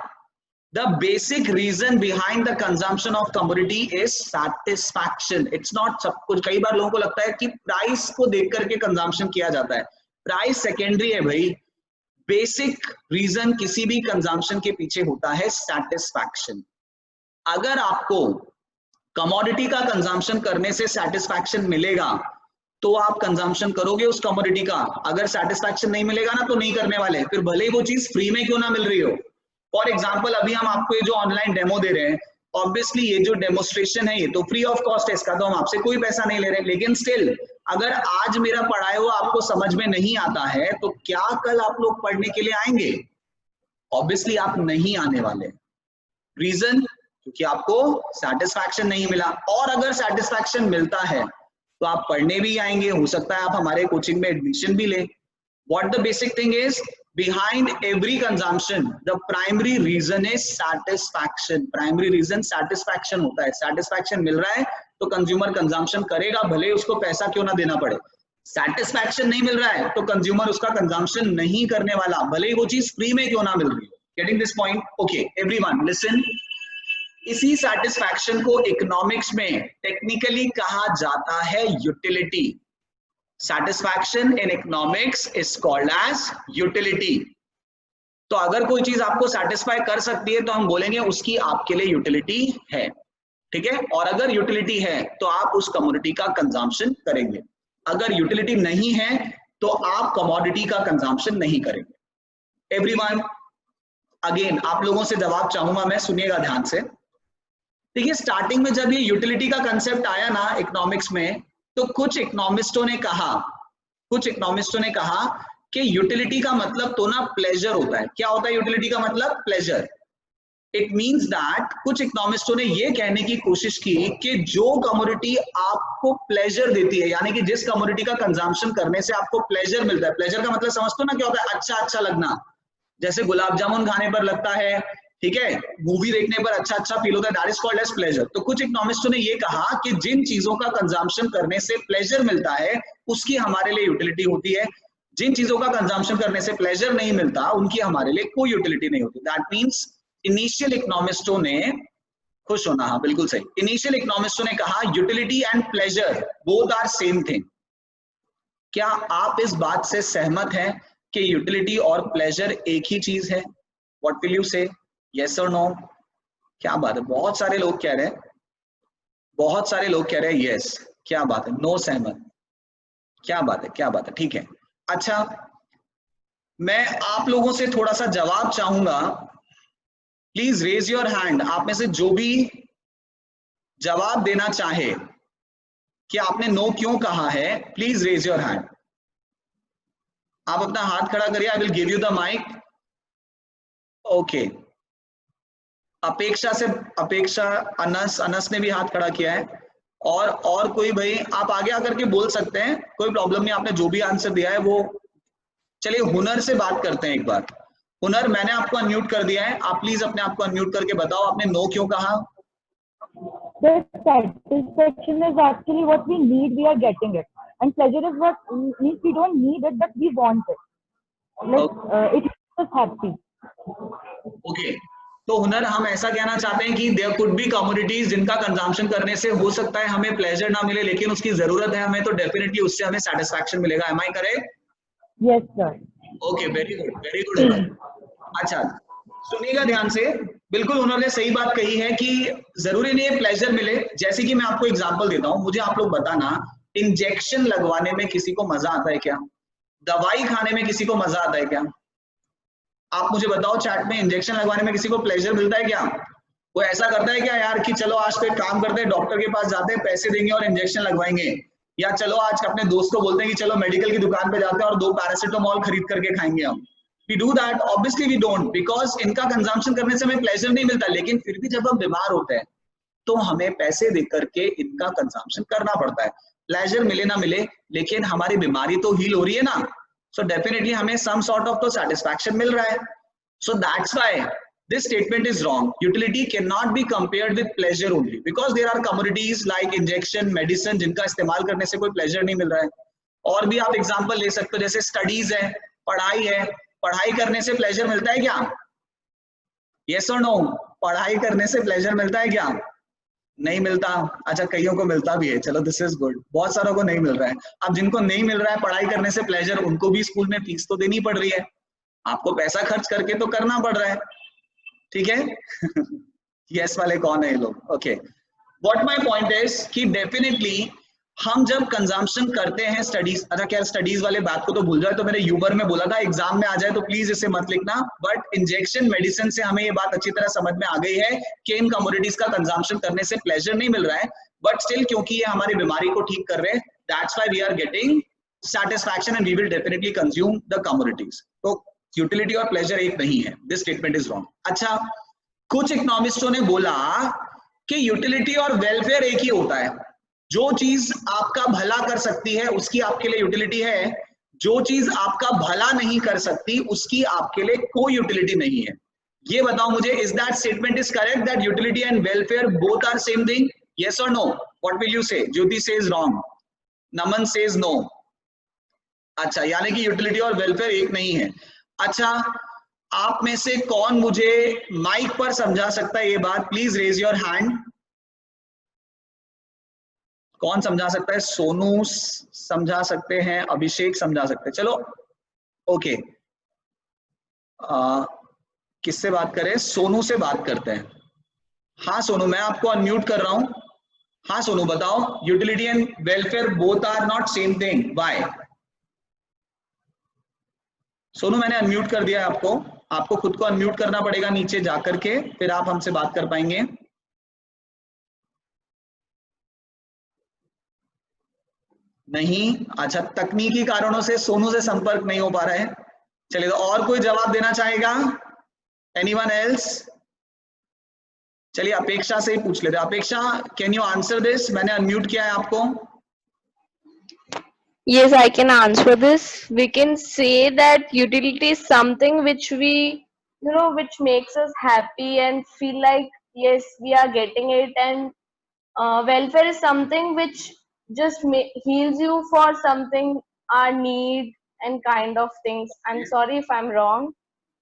the basic reason behind the consumption of commodity is satisfaction. It's not सब कुछ। कई बार लोगों को लगता है कि प्राइस को देख करके कंजम्पशन किया जाता है, प्राइस सेकेंडरी है भाई। बेसिक रीजन किसी भी कंजम्पशन के पीछे होता है सेटिस्फैक्शन। अगर आपको कमोडिटी का कंजम्पशन करने से सेटिस्फैक्शन मिलेगा तो आप कंजम्पशन करोगे उस कमोडिटी का। अगर सेटिस्फैक्शन नहीं मिलेगा ना तो नहीं करने वाले, फिर भले ही वो चीज फ्री में क्यों ना मिल रही हो। फॉर एग्जाम्पल अभी हम आपको ये जो ऑनलाइन डेमो दे रहे हैं, ऑब्वियसली ये जो डेमोस्ट्रेशन है ये तो फ्री ऑफ कॉस्ट है, इसका तो हम आपसे कोई पैसा नहीं ले रहे, लेकिन स्टिल अगर आज मेरा पढ़ाया हुआ आपको समझ में नहीं आता है तो क्या कल आप लोग पढ़ने के लिए आएंगे? ऑब्वियसली आप नहीं आने वाले। रीजन, क्योंकि आपको सेटिस्फैक्शन नहीं मिला, और अगर सेटिस्फैक्शन मिलता है तो आप पढ़ने भी आएंगे, हो सकता है आप हमारे कोचिंग में एडमिशन भी ले। What the basic thing is, behind every consumption, the primary reason is satisfaction. Primary reason satisfaction होता है। Satisfaction मिल रहा है तो consumer consumption करेगा, भले उसको पैसा क्यों ना देना पड़े। Satisfaction नहीं मिल रहा है तो consumer उसका consumption नहीं करने वाला, भले ही वो चीज फ्री में क्यों ना मिल रही हो। Getting this point? Okay, everyone listen. इसी satisfaction को economics में technically कहा जाता है utility. Satisfaction in economics is called as utility. तो अगर कोई चीज आपको सेटिस्फाई कर सकती है तो हम बोलेंगे उसकी आपके लिए यूटिलिटी है, ठीक है। और अगर यूटिलिटी है तो आप उस कमोडिटी का कंजम्पशन करेंगे, अगर यूटिलिटी नहीं है तो आप कमोडिटी का कंजम्पशन नहीं करेंगे। एवरीवन, अगेन आप लोगों से जवाब चाहूंगा मैं, सुनिएगा ध्यान से। देखिए, स्टार्टिंग में जब ये यूटिलिटी का कंसेप्ट आया ना इकोनॉमिक्स में, तो कुछ इकोनॉमिस्टों ने कहा कि यूटिलिटी का मतलब तो ना प्लेजर होता है। क्या होता है यूटिलिटी का मतलब? प्लेजर। इट मींस दैट कुछ इकोनॉमिस्टों ने ये कहने की कोशिश की कि जो कमोडिटी आपको प्लेजर देती है, यानी कि जिस कमोडिटी का कंजम्पशन करने से आपको प्लेजर मिलता है, प्लेजर का मतलब समझते हो ना क्या होता है? अच्छा अच्छा लगना, जैसे गुलाब जामुन खाने पर लगता है, ठीक है, मूवी देखने पर अच्छा अच्छा फील होता है, that is called as pleasure. तो कुछ इकोनॉमिस्टों ने ये कहा कि जिन चीजों का कंजम्पशन करने से प्लेजर मिलता है उसकी हमारे लिए यूटिलिटी होती है, जिन चीजों का कंजम्पशन करने से प्लेजर नहीं मिलता उनकी हमारे लिए कोई यूटिलिटी नहीं होती। दैट मींस इनिशियल इकोनॉमिस्टों ने, खुश होना, हाँ बिल्कुल सही, इनिशियल इकोनॉमिस्टों ने कहा utility and pleasure both are same thing. क्या आप इस बात से सहमत हैं कि यूटिलिटी और प्लेजर एक ही चीज है? व्हाट विल यू से, यस और नो? क्या बात है, बहुत सारे लोग कह रहे हैं, बहुत सारे लोग कह रहे हैं यस। क्या बात है, नो सहमत, क्या बात है, क्या बात है, ठीक है। अच्छा, मैं आप लोगों से थोड़ा सा जवाब चाहूंगा, प्लीज रेज योर हैंड। आप में से जो भी जवाब देना चाहे कि आपने नो क्यों कहा है, प्लीज रेज योर हैंड। आप अपना हाथ खड़ा करिए, I will give you the mic. Okay, Apeksha Anas ने भी हाथ खड़ा किया है, और कोई भाई आप आगे आकर के बोल सकते हैं, कोई प्रॉब्लम नहीं, आपने जो भी आंसर दिया है वो। चलिए हुनर से बात करते हैं एक बार। हुनर, मैंने आपको अनम्यूट कर दिया है, आप प्लीज अपने आप को अनम्यूट करके बताओ आपने नो क्यों कहा? The satisfaction is actually what we need, we are getting it, and pleasure is what means we don't need it but we want it, like it makes us happy. Okay. तो हुनर, हम ऐसा कहना चाहते हैं कि देयर कुड बी कमोडिटीज जिनका consumption करने से हो सकता है हमें प्लेजर ना मिले, लेकिन उसकी जरूरत है हमें, तो डेफिनेटली उससे हमें सेटिस्फैक्शन मिलेगा। Am I correct? Yes sir. Okay, very good, very good. अच्छा, सुनिएगा ध्यान से, बिल्कुल हुनर ने सही बात कही है कि जरूरी नहीं है प्लेजर मिले। जैसे कि मैं आपको एग्जांपल देता हूं, मुझे आप लोग बताना, इंजेक्शन लगवाने में किसी को मजा आता है क्या? दवाई खाने में किसी को मजा आता है क्या? आप मुझे बताओ चैट में, इंजेक्शन लगवाने में किसी को प्लेजर मिलता है क्या? वो ऐसा करता है क्या यार कि चलो आज तो एक काम करते हैं, डॉक्टर के पास जाते हैं, पैसे देंगे और इंजेक्शन लगवाएंगे, या चलो आज अपने दोस्त को बोलते हैं कि चलो मेडिकल की दुकान पे जाते हैं और 2 पैरासिटामोल खरीद करके खाएंगे हम? We do that? Obviously we don't, because इनका कंजम्पशन करने से हमें प्लेजर नहीं मिलता, लेकिन फिर भी जब हम बीमार होते हैं तो हमें पैसे दे करके इनका कंजम्पशन करना पड़ता है। प्लेजर मिले ना मिले, लेकिन हमारी बीमारी तो हील हो रही है ना, सो डेफिनेटली हमें सम सॉर्ट ऑफ तो सेटिस्फैक्शन मिल रहा है। सो that's why this statement is wrong. Utility cannot be compared with pleasure only, because there are commodities like injection, medicine जिनका इस्तेमाल करने से कोई प्लेजर नहीं मिल रहा है। और भी आप एग्जांपल ले सकते हो, जैसे स्टडीज है, पढ़ाई है, पढ़ाई करने से प्लेजर मिलता है क्या? यस और नो? पढ़ाई करने से प्लेजर मिलता है क्या? नहीं मिलता। अच्छा, कईयों को मिलता भी है, चलो दिस इज गुड, बहुत सारों को नहीं मिल रहा है। अब जिनको नहीं मिल रहा है पढ़ाई करने से प्लेजर, उनको भी स्कूल में फीस तो देनी पड़ रही है, आपको पैसा खर्च करके तो करना पड़ रहा है, ठीक है? यस वाले कौन है ये लोग? Okay, what my point is कि डेफिनेटली हम जब कंजम्पशन करते हैं स्टडीज, अच्छा क्या स्टडीज वाले बात को तो भूल जाए, तो मैंने यूबर में बोला था, एग्जाम में आ जाए तो प्लीज इसे मत लिखना, बट इंजेक्शन मेडिसिन से हमें ये बात अच्छी तरह समझ में आ गई है कि इन कमोडिटीज का कंजम्पशन करने से प्लेजर नहीं मिल रहा है, बट स्टिल क्योंकि ये हमारी बीमारी को ठीक कर रहे हैं, that's why we are getting satisfaction and we will definitely consume the commodities. तो यूटिलिटी और प्लेजर एक नहीं है, दिस स्टेटमेंट इज रॉन्ग। अच्छा, कुछ इकोनॉमिस्टों ने बोला कि यूटिलिटी और वेलफेयर एक ही होता है, जो चीज आपका भला कर सकती है उसकी आपके लिए यूटिलिटी है, जो चीज आपका भला नहीं कर सकती उसकी आपके लिए कोई यूटिलिटी नहीं है। ये बताओ मुझे, is that statement is correct that utility and welfare both are same thing? Yes और no? What will you say? Jyoti says wrong, Naman says no. अच्छा, यानी कि यूटिलिटी और वेलफेयर एक नहीं है। अच्छा, आप में से कौन मुझे माइक पर समझा सकता है ये बात? Please raise your hand. कौन समझा सकता है? सोनू समझा सकते हैं, अभिषेक समझा सकते हैं, चलो ओके। किससे बात करें? सोनू से बात करते हैं। हाँ सोनू, मैं आपको अनम्यूट कर रहा हूं। हाँ सोनू बताओ, utility and welfare both are not same thing, why? Sonu मैंने अनम्यूट कर दिया है आपको, आपको खुद को अनम्यूट करना पड़ेगा नीचे जाकर के, फिर आप हमसे बात कर पाएंगे। नहीं, अच्छा तकनीकी कारणों से सोनू से संपर्क नहीं हो पा रहा है। चलिए, तो और कोई जवाब देना चाहेगा? Anyone else? चलिए अपेक्षा से ही पूछ लेते। अपेक्षा, कैन यू आंसर दिस? मैंने अनम्यूट किया है आपको। Yes, I can answer this. We can say that utility is something which we, which makes us happy and feel like, yes, we are getting it. And welfare is something which just heals you for something, our need and kind of things. I'm sorry if I'm wrong.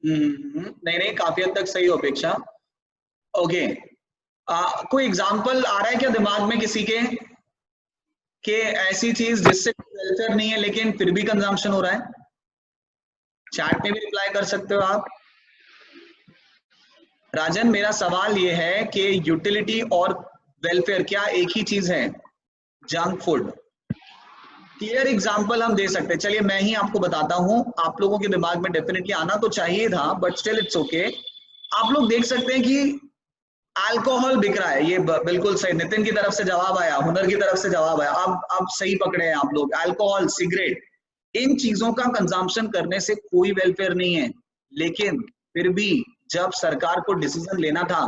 नहीं, काफी हद तक सही हो अपेक्षा। Okay, कोई example आ रहा है क्या दिमाग में किसी के, कि ऐसी चीज जिससे वेलफेयर नहीं है लेकिन फिर भी कंजम्पशन हो रहा है? चैट में भी रिप्लाई कर सकते हो आप। राजन, मेरा सवाल ये है कि यूटिलिटी और वेलफेयर क्या एक ही चीज है? जंक फूड, क्लियर एग्जाम्पल हम दे सकते हैं। चलिए मैं ही आपको बताता हूं, आप लोगों के दिमाग में डेफिनेटली आना तो चाहिए था, बट स्टिल इट्स ओके। आप लोग देख सकते हैं कि अल्कोहल बिक रहा है, ये बिल्कुल सही, नितिन की तरफ से जवाब आया, हुनर की तरफ से जवाब आया, अब सही पकड़े हैं आप लोग। अल्कोहल, सिगरेट, इन चीजों का कंजम्पशन करने से कोई वेलफेयर नहीं है, लेकिन फिर भी जब सरकार को डिसीजन लेना था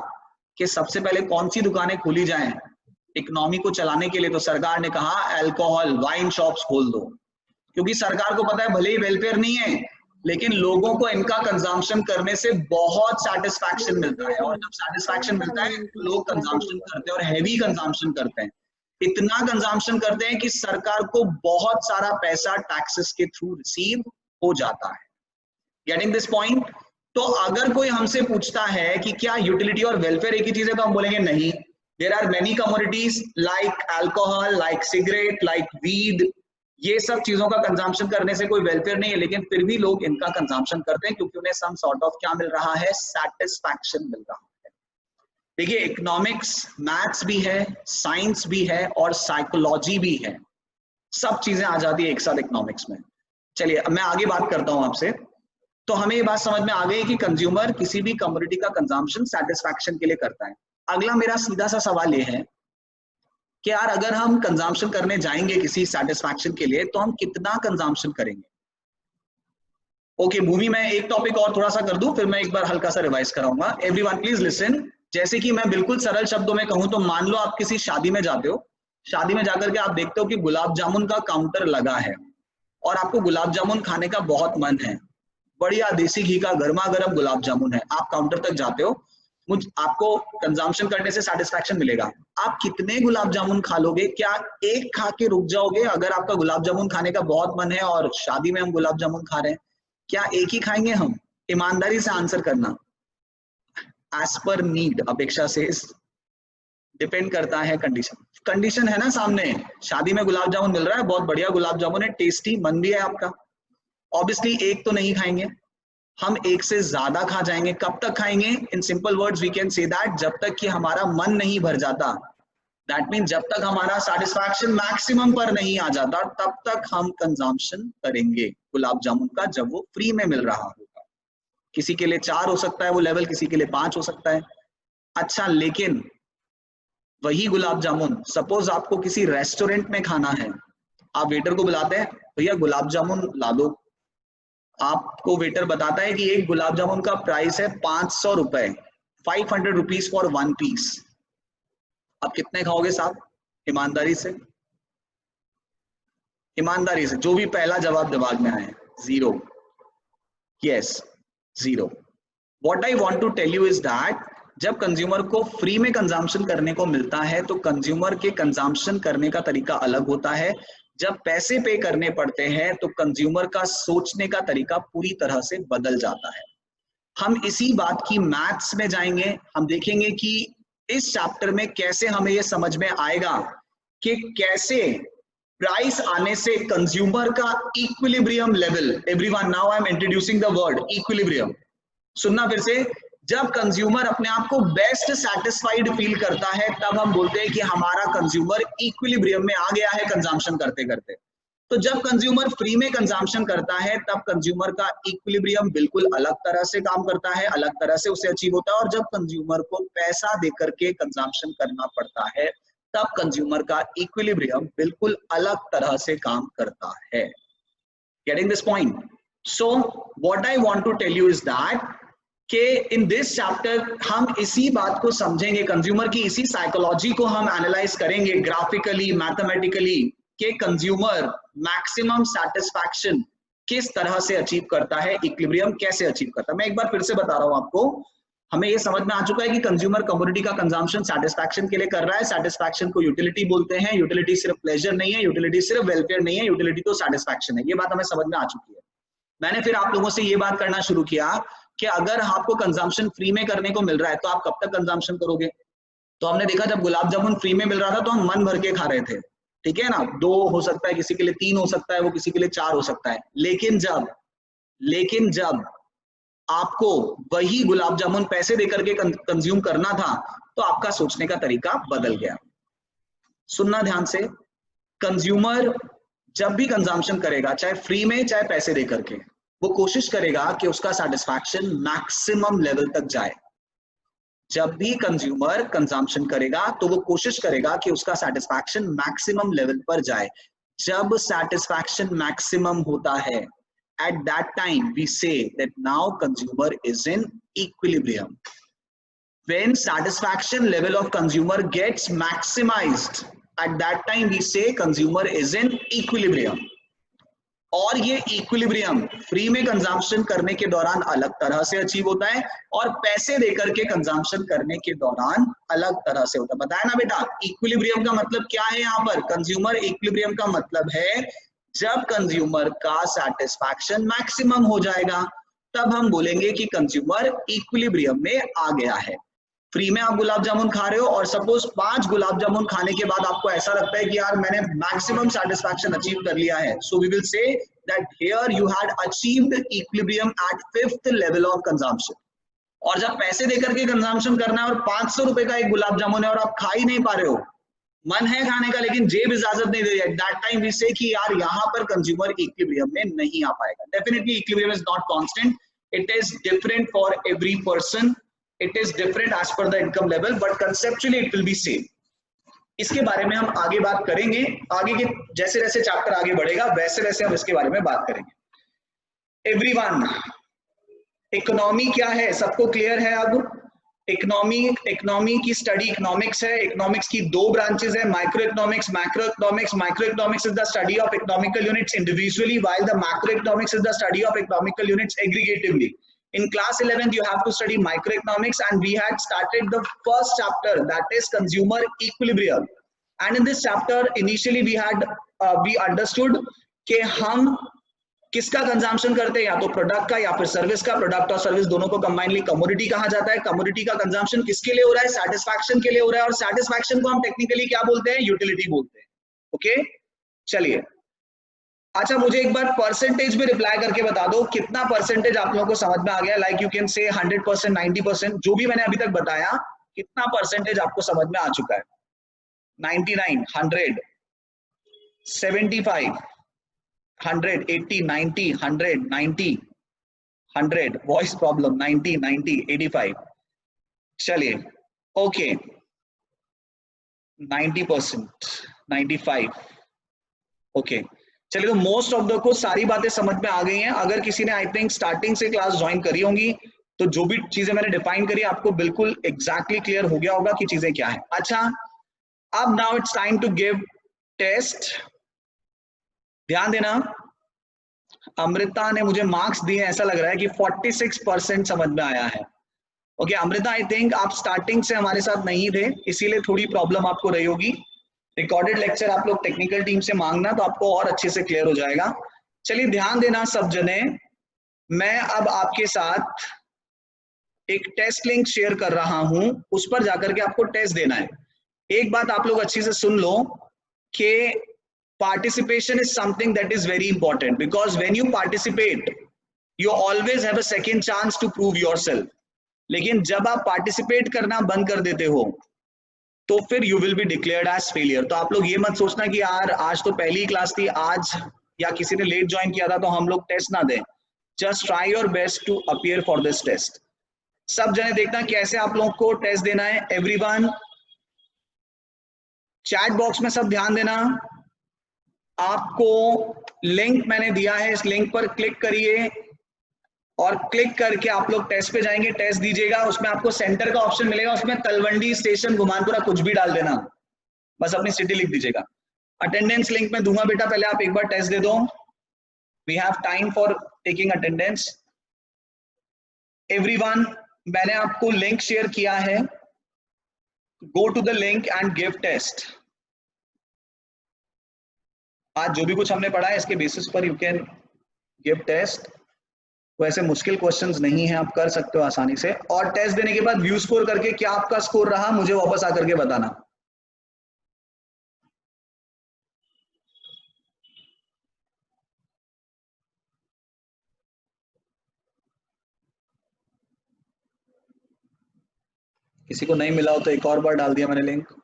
कि सबसे पहले कौन सी दुकानें खोली जाएं इकोनॉमी को चलाने के लिए, तो सरकार ने कहा अल्कोहल, वाइन शॉप्स खोल दो, क्योंकि सरकार को पता है भले ही वेलफेयर नहीं है लेकिन लोगों को इनका कंजम्पशन करने से बहुत सेटिस्फैक्शन मिलता है, और जब सेटिस्फैक्शन मिलता है तो लोग कंजम्पशन करते हैं और हैवी कंजम्पशन करते हैं। इतना कंजम्पशन करते हैं कि सरकार को बहुत सारा पैसा टैक्सेस के थ्रू रिसीव हो जाता है। Getting this point? तो अगर कोई हमसे पूछता है कि क्या यूटिलिटी और वेलफेयर एक ही चीज है, तो हम बोलेंगे नहीं। There are many commodities like alcohol, like cigarette, like weed, ये सब चीजों का कंजम्पशन करने से कोई वेलफेयर नहीं है, लेकिन फिर भी लोग इनका कंजम्पशन करते हैं क्योंकि उन्हें सम सॉर्ट ऑफ क्या मिल रहा है? सैटिस्फैक्शन मिल रहा है। देखिए, इकोनॉमिक्स, मैथ्स भी है, साइंस भी है और साइकोलॉजी भी है, सब चीजें आ जाती है एक साथ इकोनॉमिक्स में। चलिए अब मैं आगे बात करता हूं आपसे। तो हमें ये बात समझ में आ गई कि कंज्यूमर किसी भी कमोडिटी का कंजम्पशन सेटिस्फैक्शन के लिए करता है। अगला मेरा सीधा सा सवाल ये है कि यार अगर हम कंजम्पशन करने जाएंगे किसी सेटिस्फैक्शन के लिए तो हम कितना कंजम्पशन करेंगे? ओके भूमि, मैं एक टॉपिक और थोड़ा सा कर दूं, फिर मैं एक बार हल्का सा रिवाइज कराऊंगा। Everyone please listen. जैसे कि मैं बिल्कुल सरल शब्दों में कहूं तो मान लो आप किसी शादी में जाते हो, शादी में जाकर के आप देखते हो कि गुलाब जामुन का काउंटर लगा है और आपको गुलाब जामुन खाने का बहुत मन है, बढ़िया देसी घी का गर्मा गर्म गुलाब जामुन है, आप काउंटर तक जाते हो, आपको कंजम्पशन करने से सेटिस्फैक्शन मिलेगा। आप कितने गुलाब जामुन खा लोगे? क्या एक खा के रुक जाओगे? अगर आपका गुलाब जामुन खाने का बहुत मन है और शादी में हम गुलाब जामुन खा रहे हैं, क्या एक ही खाएंगे हम? ईमानदारी से आंसर करना। एज पर नीड, अपेक्षा से डिपेंड करता है कंडीशन है ना सामने। शादी में गुलाब जामुन मिल रहा है, बहुत बढ़िया गुलाब जामुन है, टेस्टी, मन भी है आपका, ऑब्वियसली एक तो नहीं खाएंगे, हम एक से ज्यादा खा जाएंगे। कब तक खाएंगे? In simple words we can say that जब तक कि हमारा मन नहीं भर जाता। दैट मीन जब तक हमारा सेटिस्फैक्शन मैक्सिमम पर नहीं आ जाता तब तक हम कंजम्पशन करेंगे गुलाब जामुन का, जब वो फ्री में मिल रहा होगा। किसी के लिए 4 हो सकता है वो लेवल, किसी के लिए 5 हो सकता है। अच्छा, लेकिन वही गुलाब जामुन सपोज आपको किसी रेस्टोरेंट में खाना है, आप वेटर को बुलाते हैं, भैया गुलाब जामुन ला दो। आपको वेटर बताता है कि एक गुलाब जामुन का प्राइस है 500 रुपए, 500 रुपीज फॉर 1 पीस। आप कितने खाओगे साहब? ईमानदारी से, ईमानदारी से, जो भी पहला जवाब दिमाग में आए। 0, yes 0। What I want to tell you is that जब कंज्यूमर को फ्री में कंजम्पशन करने को मिलता है तो कंज्यूमर के कंजम्पशन करने का तरीका अलग होता है। जब पैसे पे करने पड़ते हैं तो कंज्यूमर का सोचने का तरीका पूरी तरह से बदल जाता है। हम इसी बात की मैथ्स में जाएंगे, हम देखेंगे कि इस चैप्टर में कैसे हमें ये समझ में आएगा कि कैसे प्राइस आने से कंज्यूमर का equilibrium level, everyone now I am introducing the word equilibrium. सुनना फिर से, जब कंज्यूमर अपने आप को बेस्ट सेटिस्फाइड फील करता है तब हम बोलते हैं कि हमारा कंज्यूमर इक्विलिब्रियम में आ गया है कंजम्पशन करते करते। तो जब कंज्यूमर फ्री में कंजम्पशन करता है तब कंज्यूमर का इक्विलिब्रियम बिल्कुल अलग तरह से काम करता है, अलग तरह से उसे अचीव होता है। और जब कंज्यूमर को पैसा देकर के कंजम्पशन करना पड़ता है तब कंज्यूमर का इक्विलिब्रियम बिल्कुल अलग तरह से काम करता है। Getting this point? So what I want to tell you is that कि इन दिस चैप्टर हम इसी बात को समझेंगे, कंज्यूमर की इसी साइकोलॉजी को हम एनालाइज करेंगे ग्राफिकली, मैथमेटिकली, कि कंज्यूमर मैक्सिमम सेटिस्फैक्शन किस तरह से अचीव करता है, इक्विलिब्रियम कैसे अचीव करता है। मैं एक बार फिर से बता रहा हूं आपको, हमें ये समझ में आ चुका है कि कंज्यूमर कमोडिटी का कंजम्पशन सेटिस्फैक्शन के लिए कर रहा है। सेटिस्फैक्शन को यूटिलिटी बोलते हैं। यूटिलिटी सिर्फ प्लेजर नहीं है, यूटिलिटी सिर्फ वेलफेयर नहीं है, यूटिलिटी तो सेटिस्फैक्शन है। ये बात हमें समझ में आ चुकी है। मैंने फिर आप लोगों से ये बात करना शुरू किया कि अगर आपको कंजम्पशन फ्री में करने को मिल रहा है तो आप कब तक कंजम्पशन करोगे। तो हमने देखा जब गुलाब जामुन फ्री में मिल रहा था तो हम मन भर के खा रहे थे, ठीक है ना। 2 हो सकता है, किसी के लिए 3 हो सकता है, वो किसी के लिए 4 हो सकता है। लेकिन जब आपको वही गुलाब जामुन पैसे देकर के कंज्यूम करना था तो आपका सोचने का तरीका बदल गया। सुनना ध्यान से, कंज्यूमर जब भी कंजम्पशन करेगा, चाहे फ्री में चाहे पैसे देकर के, वो कोशिश करेगा कि उसका सेटिस्फैक्शन मैक्सिमम लेवल तक जाए। जब भी कंज्यूमर कंजम्पशन करेगा तो वो कोशिश करेगा कि उसका सेटिस्फैक्शन मैक्सिमम लेवल पर जाए। जब सेटिस्फैक्शन मैक्सिमम होता है, at that time we say that now consumer is in equilibrium. When satisfaction level of consumer gets maximized, at that time we say consumer is in equilibrium. और ये equilibrium free में consumption करने के दौरान अलग तरह से अचीव होता है और पैसे देकर के कंजम्पशन करने के दौरान अलग तरह से होता है। बताया ना बेटा, इक्विलिब्रियम का मतलब क्या है यहाँ पर? कंज्यूमर इक्विलिब्रियम का मतलब है जब कंज्यूमर का सेटिस्फैक्शन मैक्सिमम हो जाएगा तब हम बोलेंगे कि कंज्यूमर इक्विलिब्रियम में आ गया है। फ्री में आप गुलाब जामुन खा रहे हो और सपोज 5 गुलाब जामुन खाने के बाद आपको ऐसा लगता है कि यार मैंने मैक्सिमम सेटिस्फैक्शन अचीव कर लिया है, so we will say that here you had achieved equilibrium at 5th level of consumption. और जब पैसे देकर के कंजम्पशन करना है और 500 रुपए का एक गुलाब जामुन है और आप खा ही नहीं पा रहे हो, मन है खाने का लेकिन जेब इजाजत नहीं दे रही है, दैट टाइम वी से कि यार यहाँ पर कंज्यूमर इक्विलिब्रियम में नहीं आ पाएगा। Definitely equilibrium is not constant, it is different for every person, it is different as per the income level, but conceptually it will be same. इसके बारे में हम आगे बात करेंगे, आगे के जैसे जैसे चैप्टर आगे बढ़ेगा वैसे वैसे हम इसके बारे में बात करेंगे। एवरीवन, इकोनॉमी क्या है सबको क्लियर है? अब इकोनॉमी की स्टडी इकोनॉमिक्स है। इकोनॉमिक्स की 2 ब्रांचेस है, micro economics, macro economics. Micro economics is the study of economical units individually, while the macroeconomics is the study of economical units aggregatively. In class 11th you have to study microeconomics and we had started the first chapter, that is consumer equilibrium. And in this chapter initially we understood कि हम किसका consumption करते हैं, या तो product का या फिर सर्विस का। प्रोडक्ट और सर्विस दोनों को कंबाइनली कमोडिटी कहा जाता है। कमोडिटी का कंजम्पशन किसके लिए हो रहा है? सेटिस्फैक्शन के लिए हो रहा है। और सेटिस्फैक्शन को हम टेक्निकली क्या बोलते हैं? यूटिलिटी बोलते हैं। ओके, चलिए। अच्छा, मुझे एक बार परसेंटेज में रिप्लाई करके बता दो कितना परसेंटेज आप लोगों को समझ में आ गया। लाइक यू कैन से 100%, 90%, जो भी मैंने अभी तक बताया, कितना परसेंटेज आपको समझ में आ चुका है? 99, 100, 75, 100, 80, 90, 100, 90, 100, वॉइस प्रॉब्लम 90, 90, 85. चलिए ओके 90%, 95. ओके चलिए, तो मोस्ट ऑफ द को सारी बातें समझ में आ गई हैं. अगर किसी ने आई थिंक स्टार्टिंग से क्लास ज्वाइन करी होंगी तो जो भी चीजें मैंने डिफाइन करी आपको बिल्कुल एग्जैक्टली क्लियर हो गया होगा कि चीजें क्या है. अच्छा, अब now it's time to give test. ध्यान देना, अमृता ने मुझे मार्क्स दिए, ऐसा लग रहा है कि 46% समझ में आया है. ओके अमृता, आई थिंक आप स्टार्टिंग से हमारे साथ नहीं थे, इसीलिए थोड़ी प्रॉब्लम आपको रही होगी. रिकॉर्डेड लेक्चर आप लोग टेक्निकल टीम से मांगना तो आपको और अच्छे से क्लियर हो जाएगा. चलिए ध्यान देना सब जने, मैं अब आपके साथ एक टेस्ट लिंक शेयर कर रहा हूं, उस पर जाकर के आपको टेस्ट देना है. एक बात आप लोग अच्छी से सुन लो कि participation is something that is very important, because when you participate you always have a second chance to prove yourself. लेकिन जब आप पार्टिसिपेट करना बंद कर देते हो तो फिर you will be declared as failure. तो आप लोग ये मत सोचना कि यार आज तो पहली क्लास थी आज, या किसी ने लेट ज्वाइन किया था तो हम लोग टेस्ट ना दें. Just try your best to appear for this test. सब जने देखना कैसे आप लोगों को टेस्ट देना है. एवरीवन चैट बॉक्स में सब ध्यान देना, आपको लिंक मैंने दिया है, इस लिंक पर क्लिक करिए और क्लिक करके आप लोग टेस्ट पे जाएंगे, टेस्ट दीजिएगा. उसमें आपको सेंटर का ऑप्शन मिलेगा, उसमें तलवंडी स्टेशन गुमानपुरा कुछ भी डाल देना, बस अपनी सिटी लिख दीजिएगा. अटेंडेंस लिंक में दूंगा बेटा, पहले आप एक बार टेस्ट दे दो. We have time for taking attendance. Everyone, मैंने आपको लिंक शेयर किया है, go to the link and give test. आज जो भी कुछ हमने पढ़ा है इसके बेसिस पर यू कैन गिव टेस्ट. वैसे मुश्किल क्वेश्चंस नहीं है, आप कर सकते हो आसानी से. और टेस्ट देने के बाद व्यू स्कोर करके क्या आपका स्कोर रहा मुझे वापस आकर के बताना. किसी को नहीं मिला हो तो एक और बार डाल दिया मैंने लिंक.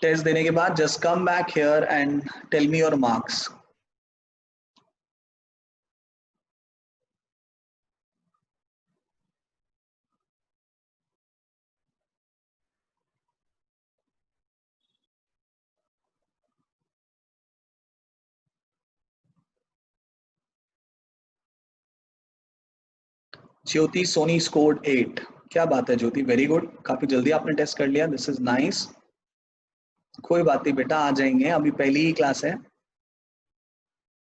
टेस्ट देने के बाद just come back here and tell me your marks. Jyoti Soni scored 8. क्या बात है ज्योति, वेरी गुड, काफी जल्दी आपने टेस्ट कर लिया, दिस इज नाइस. कोई बात नहीं बेटा, आ जाएंगे, अभी पहली ही क्लास है.